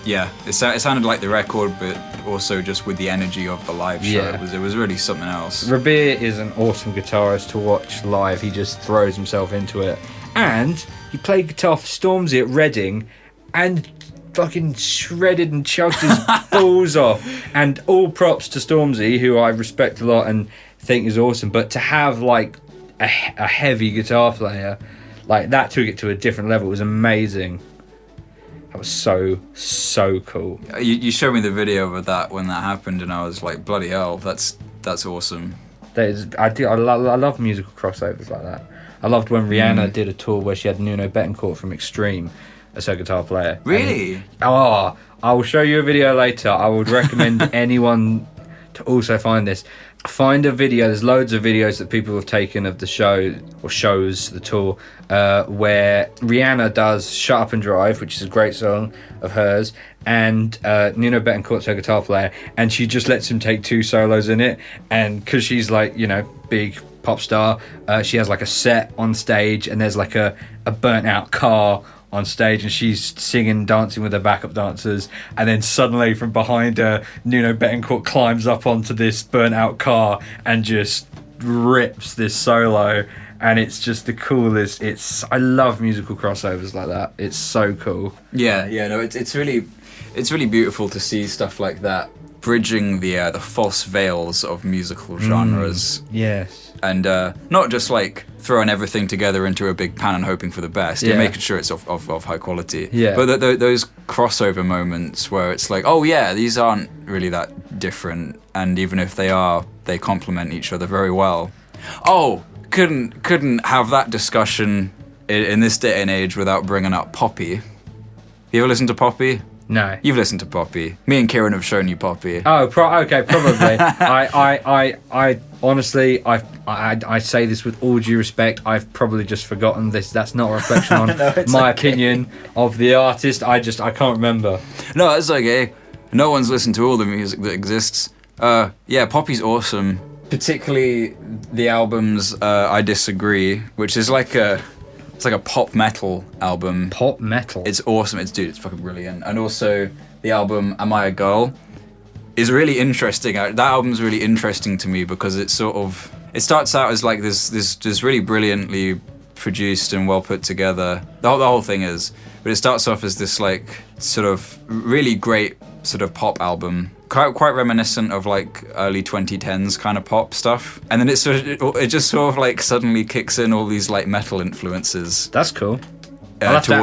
Yeah, it sounded like the record, but also just with the energy of the live show. Yeah. It was really something else. Rabir is an awesome guitarist to watch live. He just throws himself into it. And he played guitar for Stormzy at Reading and fucking shredded and chugged his balls off. And all props to Stormzy, who I respect a lot and think is awesome. But to have like a heavy guitar player, like that took it to a different level. It was amazing. That was so cool. You showed me the video of that when that happened, and I was like, bloody hell, that's awesome. I love musical crossovers like that. I loved when Rihanna did a tour where she had Nuno Betancourt from Extreme as her guitar player. Really? I will show you a video later. I would recommend anyone to also find this. Find a video. There's loads of videos that people have taken of the show or shows, the tour, where Rihanna does "Shut Up and Drive," which is a great song of hers, and Nuno Betancourt's her guitar player, and she just lets him take two solos in it. And because she's like, big pop star, she has like a set on stage, and there's like a burnt out car on stage, and she's singing, dancing with her backup dancers, and then suddenly from behind her, Nuno Betancourt climbs up onto this burnt out car and just rips this solo, and it's just the coolest. I love musical crossovers like that. It's so cool. Yeah, no, it's really beautiful to see stuff like that bridging the false veils of musical genres. Yes. And not just like throwing everything together into a big pan and hoping for the best. Yeah. You're making sure it's of high quality. Yeah. But those crossover moments where it's like, oh yeah, these aren't really that different, and even if they are, they complement each other very well. Oh, couldn't have that discussion in this day and age without bringing up Poppy. You ever listen to Poppy? No. You've listened to Poppy. Me and Kieran have shown you Poppy. Oh, okay, probably. I honestly, I say this with all due respect. I've probably just forgotten this. That's not a reflection on my opinion of the artist. I can't remember. No, it's okay. No one's listened to all the music that exists. Yeah, Poppy's awesome. Particularly the albums I Disagree, which is like it's like a pop metal album. Pop metal. It's awesome. It's fucking brilliant. And also the album Am I a Girl is really interesting. That album's really interesting to me because it starts out as like this really brilliantly produced and well put together. The whole thing is, but it starts off as this like sort of really great sort of pop album. Quite reminiscent of like early 2010s kind of pop stuff, and then it just sort of like suddenly kicks in all these like metal influences. That's cool. I'll have to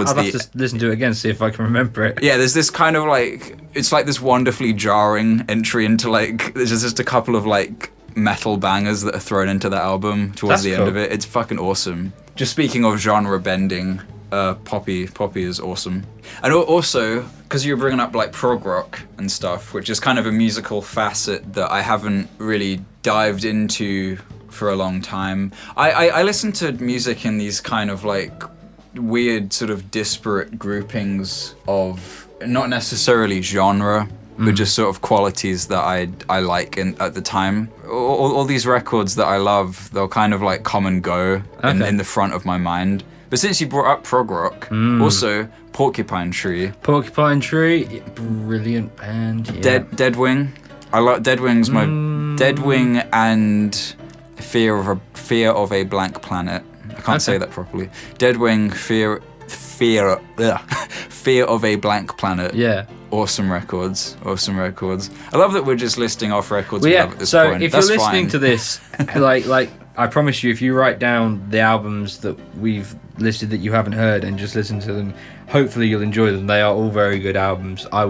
listen to it again, see if I can remember it. Yeah, there's this kind of like, it's like this wonderfully jarring entry into like, there's just a couple of like metal bangers that are thrown into the album towards the end of it. It's fucking awesome. Just speaking of genre bending, Poppy is awesome. And also, because you were bringing up like prog rock and stuff, which is kind of a musical facet that I haven't really dived into for a long time. I listen to music in these kind of like weird sort of disparate groupings of not necessarily genre, but just sort of qualities that I like at the time. All these records that I love, they'll kind of like come and go in the front of my mind. But since you brought up prog rock, also Porcupine Tree. Porcupine Tree, brilliant band. Yeah. Deadwing. I like Deadwing's my Deadwing and Fear of a Blank Planet. I can't say that properly. Deadwing, Fear of a Blank Planet. Yeah. Awesome records. I love that we're just listing off records we have at this So point. if you're listening to this, like I promise you, if you write down the albums that we've listed that you haven't heard and just listen to them, hopefully you'll enjoy them. They are all very good albums. Oh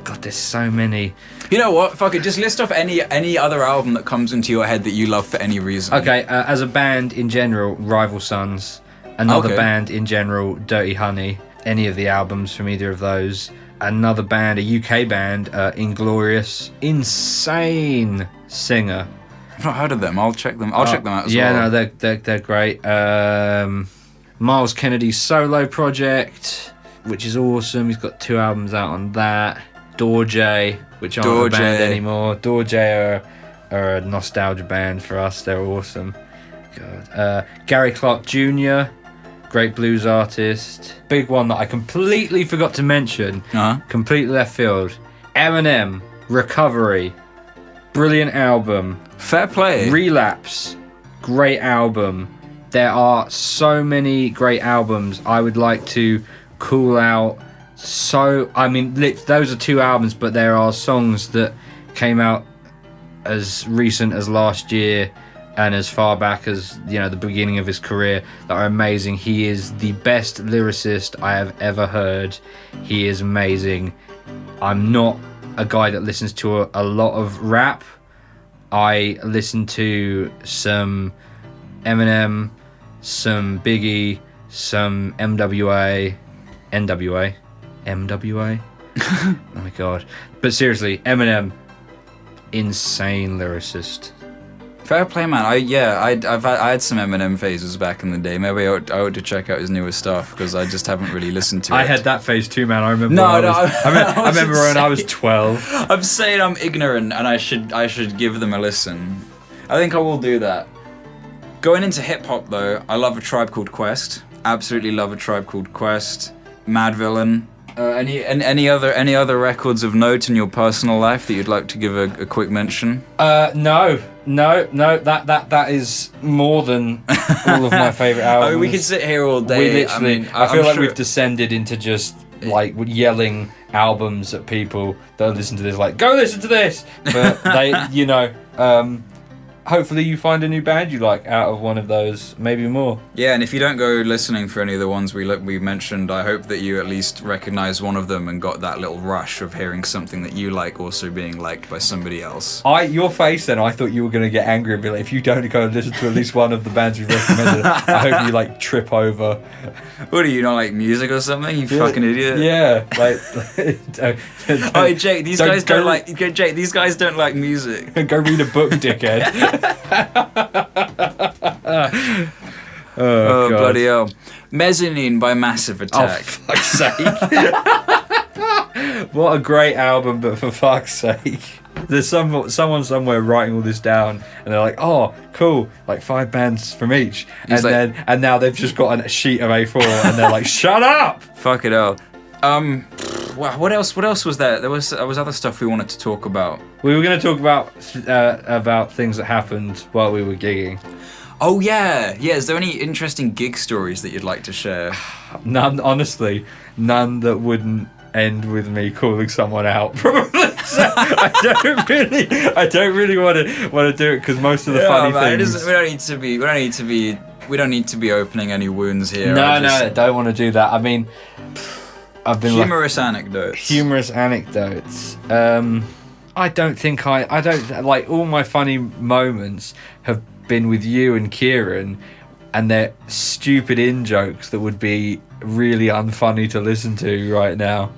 god, there's so many. You know what? Fuck it. Just list off any other album that comes into your head that you love for any reason. Okay, as a band in general, Rival Sons. Another band in general, Dirty Honey. Any of the albums from either of those. Another band, a UK band, Inglorious. Insane singer. I've not heard of them. I'll check them. I'll check them out as well. Yeah, no, they're great. Miles Kennedy's solo project, which is awesome. He's got 2 albums out on that. Dorjay, which aren't a band anymore. Dorjay are a nostalgia band for us. They're awesome. God. Gary Clark Jr., great blues artist. Big one that I completely forgot to mention. Completely left field. Eminem, Recovery. Brilliant album. Fair play. Relapse. Great album. There are so many great albums. I would like to call out. Those are 2 albums, but there are songs that came out as recent as last year and as far back as, the beginning of his career that are amazing. He is the best lyricist I have ever heard. He is amazing. I'm not a guy that listens to a lot of rap. I listen to some Eminem, some Biggie, some MWA. Oh my god. But seriously, Eminem, insane lyricist. Fair play, man. I had some Eminem phases back in the day. Maybe I ought to check out his newer stuff because I just haven't really listened to it. I had that phase too, man. I remember. I remember when I was 12. I'm saying I'm ignorant, and I should give them a listen. I think I will do that. Going into hip hop though, I love A Tribe Called Quest. Absolutely love A Tribe Called Quest. Mad Villain. Any other records of note in your personal life that you'd like to give a quick mention? No. No, that is more than all of my favourite albums. I mean, we could sit here all day. We literally, I feel I'm like sure- we've descended into just like yelling albums at people that listen to this, like, go listen to this. But they, hopefully you find a new band you like out of one of those, maybe more. Yeah, and if you don't go listening for any of the ones we mentioned, I hope that you at least recognize one of them and got that little rush of hearing something that you like also being liked by somebody else. Your face then, I thought you were going to get angry and be like, if you don't go and listen to at least one of the bands we recommended, I hope you like trip over. What do you not like music or something? You fucking idiot. Yeah, like. Oh, Jake, these guys don't like music. Go read a book, dickhead. Oh, bloody hell. Mezzanine by Massive Attack. Oh, fuck's sake. What a great album, but for fuck's sake. There's someone somewhere writing all this down, and they're like, oh, cool, like 5 bands from each. And now they've just got a sheet of A4, and they're like, shut up! Fuck it all. Wow, what else was there? There was other stuff we wanted to talk about. We were going to talk about things that happened while we were gigging. Oh yeah. Is there any interesting gig stories that you'd like to share? None, honestly. None that wouldn't end with me calling someone out. Probably. So I don't really want to do it because most of the funny things. We don't need to be opening any wounds here. I don't want to do that. I mean, I've been humorous anecdotes. Humorous anecdotes. I don't like all my funny moments have been with you and Kieran, and they're stupid in-jokes that would be really unfunny to listen to right now.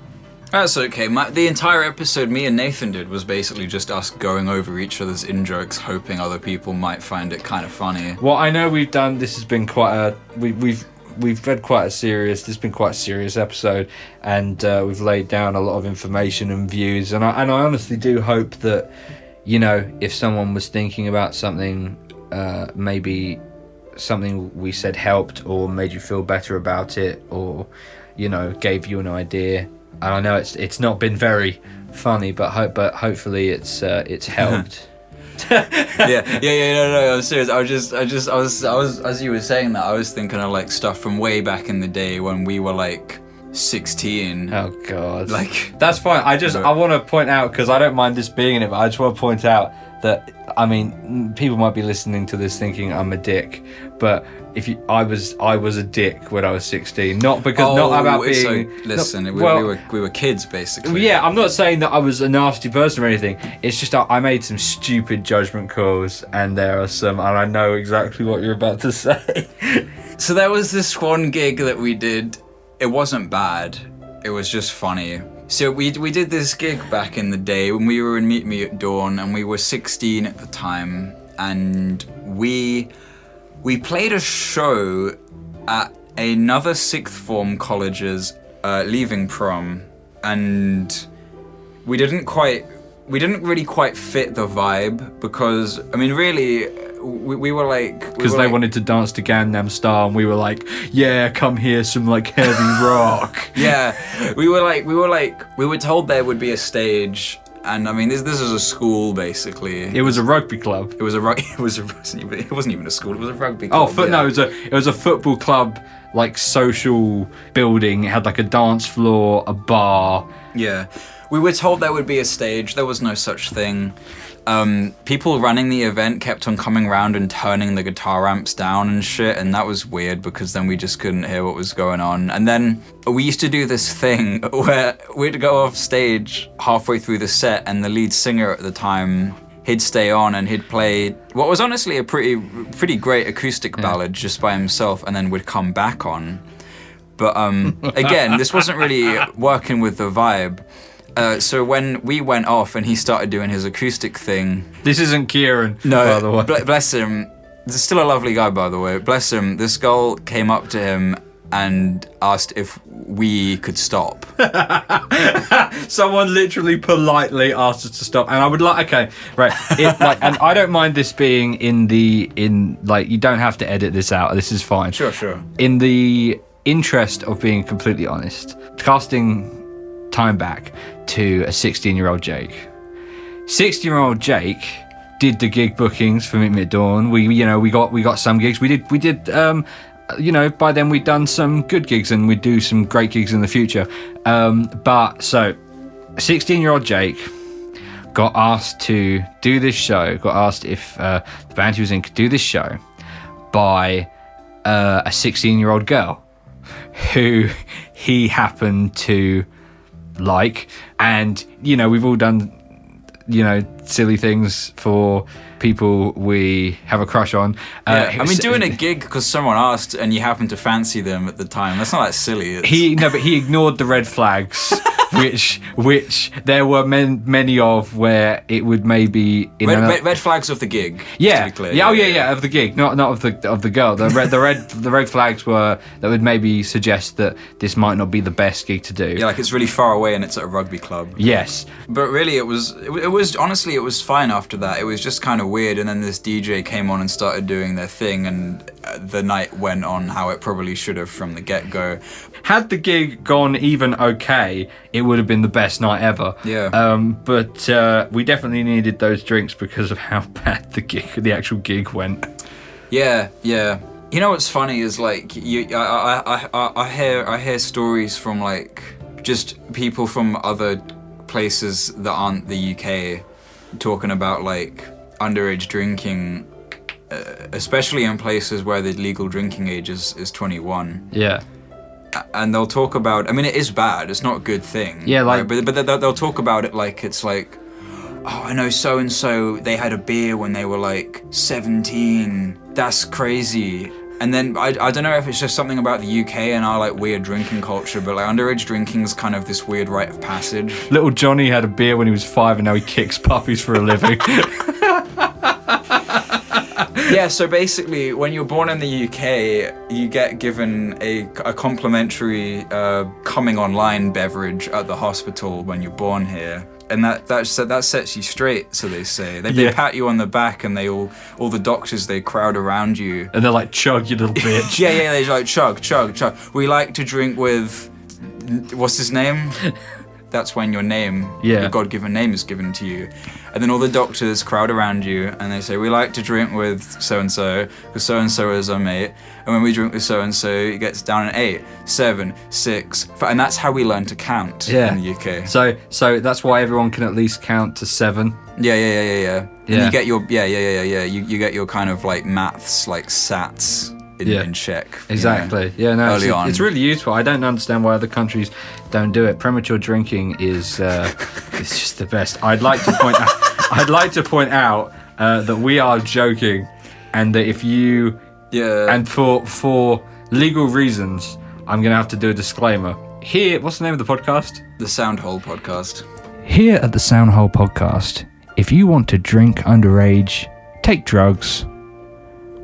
That's okay. The entire episode me and Nathan did was basically just us going over each other's in-jokes, hoping other people might find it kind of funny. Well, I know we've done. This has been quite a. We've had quite a serious. This has been quite a serious episode, and we've laid down a lot of information and views. And I honestly do hope that, if someone was thinking about something, maybe something we said helped or made you feel better about it, or gave you an idea. And I know it's not been very funny, but hopefully it's helped. No, I'm serious. I was as you were saying that, I was thinking of like stuff from way back in the day when we were like 16. Oh god. Like, that's fine. I want to point out, because I don't mind this being in it, but I just want to point out that, I mean, people might be listening to this thinking I'm a dick, but I was a dick when I was 16. Not about being. So, listen, we were kids basically. Yeah, I'm not saying that I was a nasty person or anything. It's just I made some stupid judgment calls, and there are some, and I know exactly what you're about to say. So there was this one gig that we did. It wasn't bad. It was just funny. So we did this gig back in the day when we were in Meet Me at Dawn, and we were 16 at the time, and we played a show at another sixth form college's leaving prom, and we didn't really quite fit the vibe, because I mean really we were like, because they wanted to dance to Gangnam Style, and we were like, yeah, come hear some like heavy rock. Yeah, we were told there would be a stage, and I mean this is a school basically. It was a rugby club. It wasn't even a school. It was a rugby club. It was a football club, like social building. It had like a dance floor, a bar. Yeah, we were told there would be a stage. There was no such thing. People running the event kept on coming around and turning the guitar amps down and shit, and that was weird because then we just couldn't hear what was going on. And then we used to do this thing where we'd go off stage halfway through the set, and the lead singer at the time, he'd stay on and he'd play what was honestly a pretty great acoustic ballad just by himself, and then would come back on. But again, this wasn't really working with the vibe. So when we went off and he started doing his acoustic thing... This isn't Kieran, no, by the way. Bless him. This is still a lovely guy, by the way. Bless him. This girl came up to him and asked if we could stop. Someone literally politely asked us to stop, and I would like, okay, right, and I don't mind this being in you don't have to edit this out. This is fine. Sure. In the interest of being completely honest, casting time back to a 16-year-old Jake. 16-year-old Jake did the gig bookings for Meet Me at Dawn. We got some gigs. We did. By then we'd done some good gigs, and we'd do some great gigs in the future. But so, 16-year-old Jake got asked to do this show. Got asked if the band he was in could do this show by a 16-year-old girl who he happened to like. And we've all done silly things for people we have a crush on. Doing a gig because someone asked and you happen to fancy them at the time, that's not that silly. But he ignored the red flags, which there were many of, where it would maybe red flags of the gig. Yeah, to be clear. Yeah, of the gig, not of the girl. The red flags were that would maybe suggest that this might not be the best gig to do. Yeah, like it's really far away and it's at a rugby club. Yes, but really it was honestly it was fine after that. It was just kind of weird, and then this DJ came on and started doing their thing, and the night went on how it probably should have from the get-go. Had the gig gone even okay, it would have been the best night ever. Yeah. But we definitely needed those drinks because of how bad the actual gig went. Yeah. You know what's funny is like I hear stories from like just people from other places that aren't the UK talking about like underage drinking, especially in places where the legal drinking age is 21. Yeah. And they'll talk about, I mean, it is bad, it's not a good thing. Yeah, like... Right? But they'll talk about it like it's like, oh, I know so-and-so, they had a beer when they were like 17. That's crazy. And then, I don't know if it's just something about the UK and our like weird drinking culture, but like underage drinking is kind of this weird rite of passage. Little Johnny had a beer when he was 5 and now he kicks puppies for a living. Yeah, so basically, when you're born in the UK, you get given a complimentary coming online beverage at the hospital when you're born here. And that sets you straight, so they say. They pat you on the back, and all the doctors, they crowd around you. And they're like, chug, you little bitch. yeah, they're like, chug. We like to drink with, what's his name? That's when your God-given name is given to you. And then all the doctors crowd around you and they say, we like to drink with so-and-so, because so-and-so is our mate. And when we drink with so-and-so, it gets down at 8, 7, 6, 5. And that's how we learn to count in the UK. So that's why everyone can at least count to 7. Yeah. And you get your, you get your kind of like maths, like SATs in check. Exactly. Early on. It's really useful. I don't understand why other countries don't do it. Premature drinking is it's just the best. I'd like to point out that we are joking, and that if you and for legal reasons, I'm gonna have to do a disclaimer. Here, what's the name of the podcast? The Soundhole Podcast. Here at the Soundhole Podcast, if you want to drink underage, take drugs,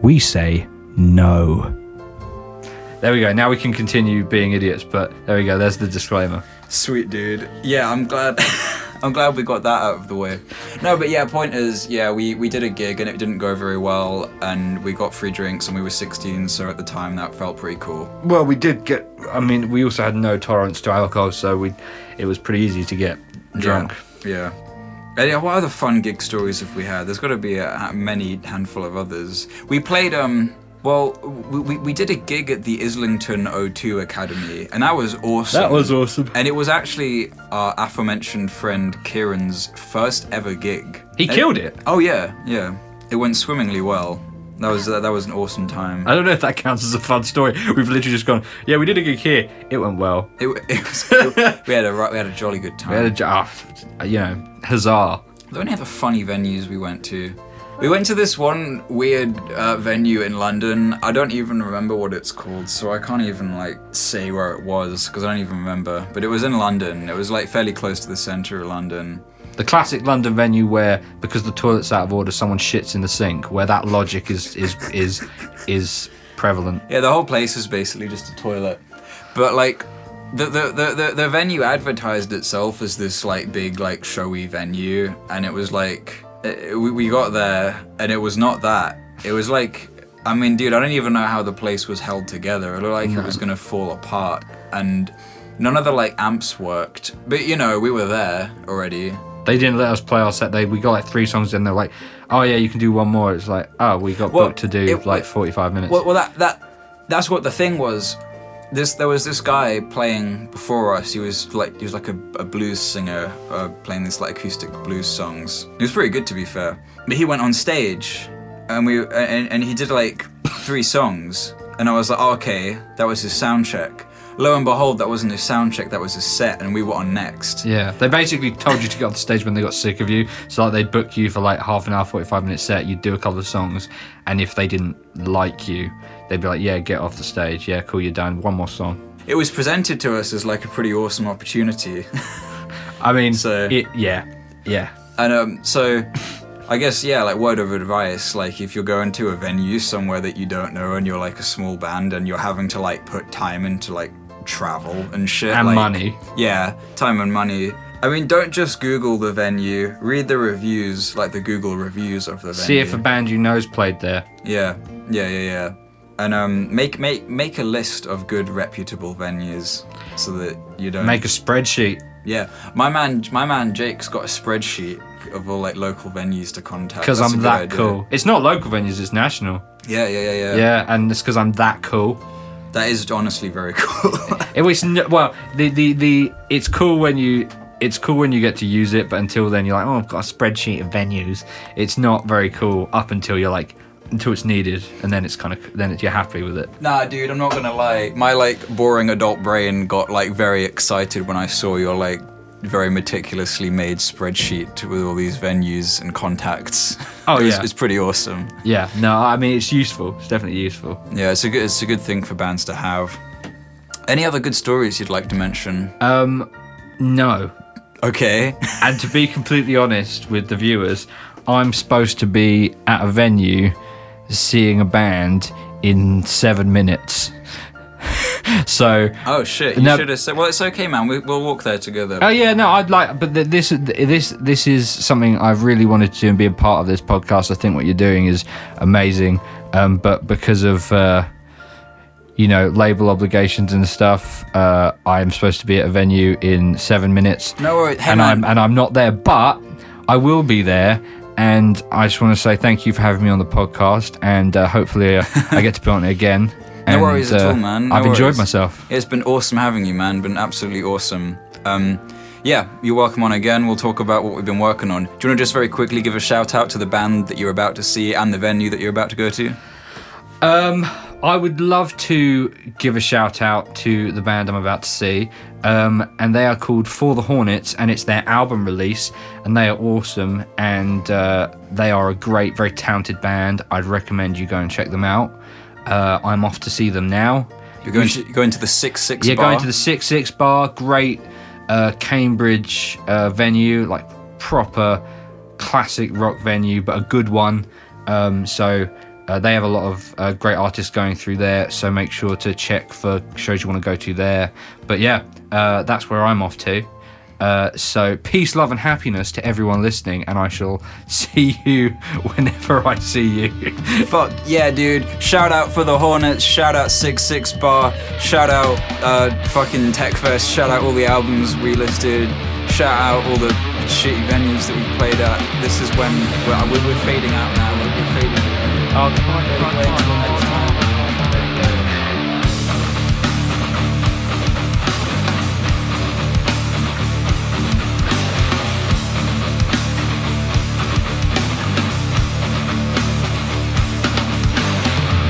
we say no. There we go. Now we can continue being idiots, but there we go. There's the disclaimer. Sweet dude. Yeah, I'm glad we got that out of the way. No, but yeah, point is, we did a gig and it didn't go very well, and we got free drinks and we were 16, so at the time that felt pretty cool. Well, we did get, we also had no tolerance to alcohol, so it was pretty easy to get drunk. Yeah. And what other fun gig stories have we had? There's got to be a many handful of others. We played, we did a gig at the Islington O2 Academy, and that was awesome. That was awesome. And it was actually our aforementioned friend Kieran's first ever gig. He killed it. Oh yeah. It went swimmingly well. That was an awesome time. I don't know if that counts as a fun story. We've literally just gone, we did a gig here. It went well. It was. we had a jolly good time. We had huzzah. The only other funny venues we went to. We went to this one weird venue in London. I don't even remember what it's called, so I can't even say where it was because I don't even remember. But it was in London. It was fairly close to the centre of London. The classic London venue where, because the toilet's out of order, someone shits in the sink. Where that logic is prevalent. Yeah, the whole place is basically just a toilet. But the venue advertised itself as this big showy venue, and it was we got there and it was not that. It was dude, I don't even know how the place was held together. It looked like it was gonna fall apart, and none of the amps worked. But we were there already. They didn't let us play our set. We got like 3 songs and they're like, oh yeah, you can do one more. It's like, oh, we got booked to do 45 minutes. Well, that's what the thing was. There was this guy playing before us. He was like a blues singer, playing these like acoustic blues songs. He was pretty good, to be fair. But he went on stage, and he did like 3 songs, and I was like, oh, okay, that was his sound check. Lo and behold, that wasn't his sound check, that was his set, and we were on next. Yeah, they basically told you to get on the stage when they got sick of you. So like they'd book you for like half an hour, 45-minute set. You'd do a couple of songs, and if they didn't like you, they'd be like, yeah, get off the stage. Yeah, cool, you're done. One more song. It was presented to us as like a pretty awesome opportunity. I mean, yeah. And so I guess, yeah, like word of advice, like if you're going to a venue somewhere that you don't know and you're like a small band and you're having to like put time into like travel and shit. And like, money. Yeah, time and money. I mean, don't just Google the venue. Read the reviews, like the Google reviews of the venue. See if a band you know's played there. Yeah. And make a list of good reputable venues so that you don't make a spreadsheet. Yeah, my man Jake's got a spreadsheet of all like local venues to contact. Because I'm that cool. It's not local venues, it's national. Yeah. Yeah, and it's because I'm that cool. That is honestly very cool. It's cool when you get to use it, but until then you're like, oh, I've got a spreadsheet of venues. It's not very cool up until you're like, until it's needed, and then you're happy with it. Nah, dude, I'm not gonna lie. My like boring adult brain got like very excited when I saw your like very meticulously made spreadsheet with all these venues and contacts. Oh yeah, it's pretty awesome. Yeah, no, I mean it's useful. It's definitely useful. Yeah, it's a good thing for bands to have. Any other good stories you'd like to mention? No. Okay. And to be completely honest with the viewers, I'm supposed to be at a venue seeing a band in 7 minutes. So. Oh shit! You should have said. Well, it's okay, man. We'll walk there together. Oh yeah, no, I'd like. But this is something I've really wanted to do and be a part of this podcast. I think what you're doing is amazing. But because of label obligations and stuff, I am supposed to be at a venue in 7 minutes. No worries. Hey, I'm not there, but I will be there. And I just want to say thank you for having me on the podcast, and hopefully I get to be on it again. No worries at all, man. I've enjoyed myself. It's been awesome having you, man. Been absolutely awesome. Yeah, you're welcome on again. We'll talk about what we've been working on. Do you want to just very quickly give a shout out to the band that you're about to see and the venue that you're about to go to? I would love to give a shout out to the band I'm about to see, and they are called For the Hornets, and it's their album release, and they are awesome, and they are a great, very talented band. I'd recommend you go and check them out. I'm off to see them now. You're going to the 6-6 bar? Yeah, going to the 6-6 bar. Great Cambridge venue, like proper classic rock venue, but a good one. They have a lot of great artists going through there, so make sure to check for shows you want to go to there. But yeah, that's where I'm off to. So peace, love and happiness to everyone listening, and I shall see you whenever I see you. Fuck yeah, dude. Shout out For the Hornets, shout out 6-6 Bar, shout out fucking Techfest, shout out all the albums we listed, shout out all the shitty venues that we played at. This is when we're fading out now. We're fading out. Oh, goodbye.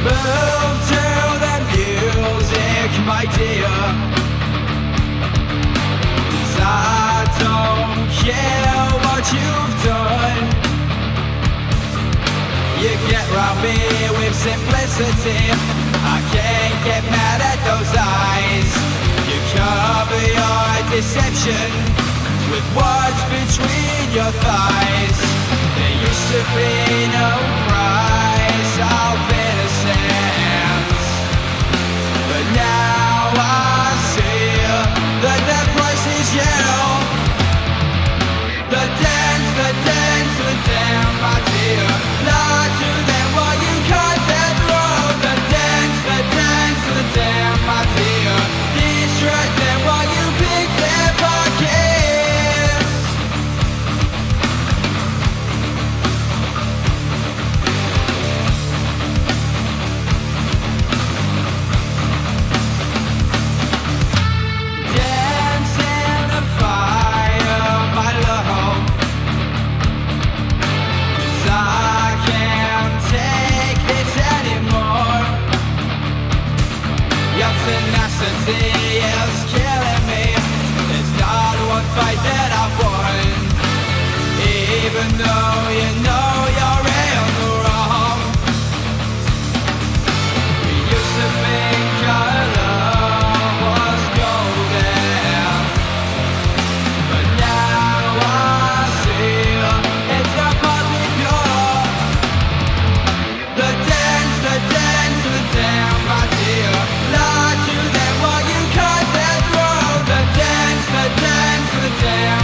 Move to the music, my dear, 'cause I don't care what you've done. You get round me with simplicity, I can't get mad at those eyes. You cover your deception with words between your thighs. There used to be no price of innocence, but now I see that the price is you. The dance, my dear. Lie to them while you cut their throat. The dance, my dear. Distract them while you pick their pockets.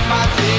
my tears.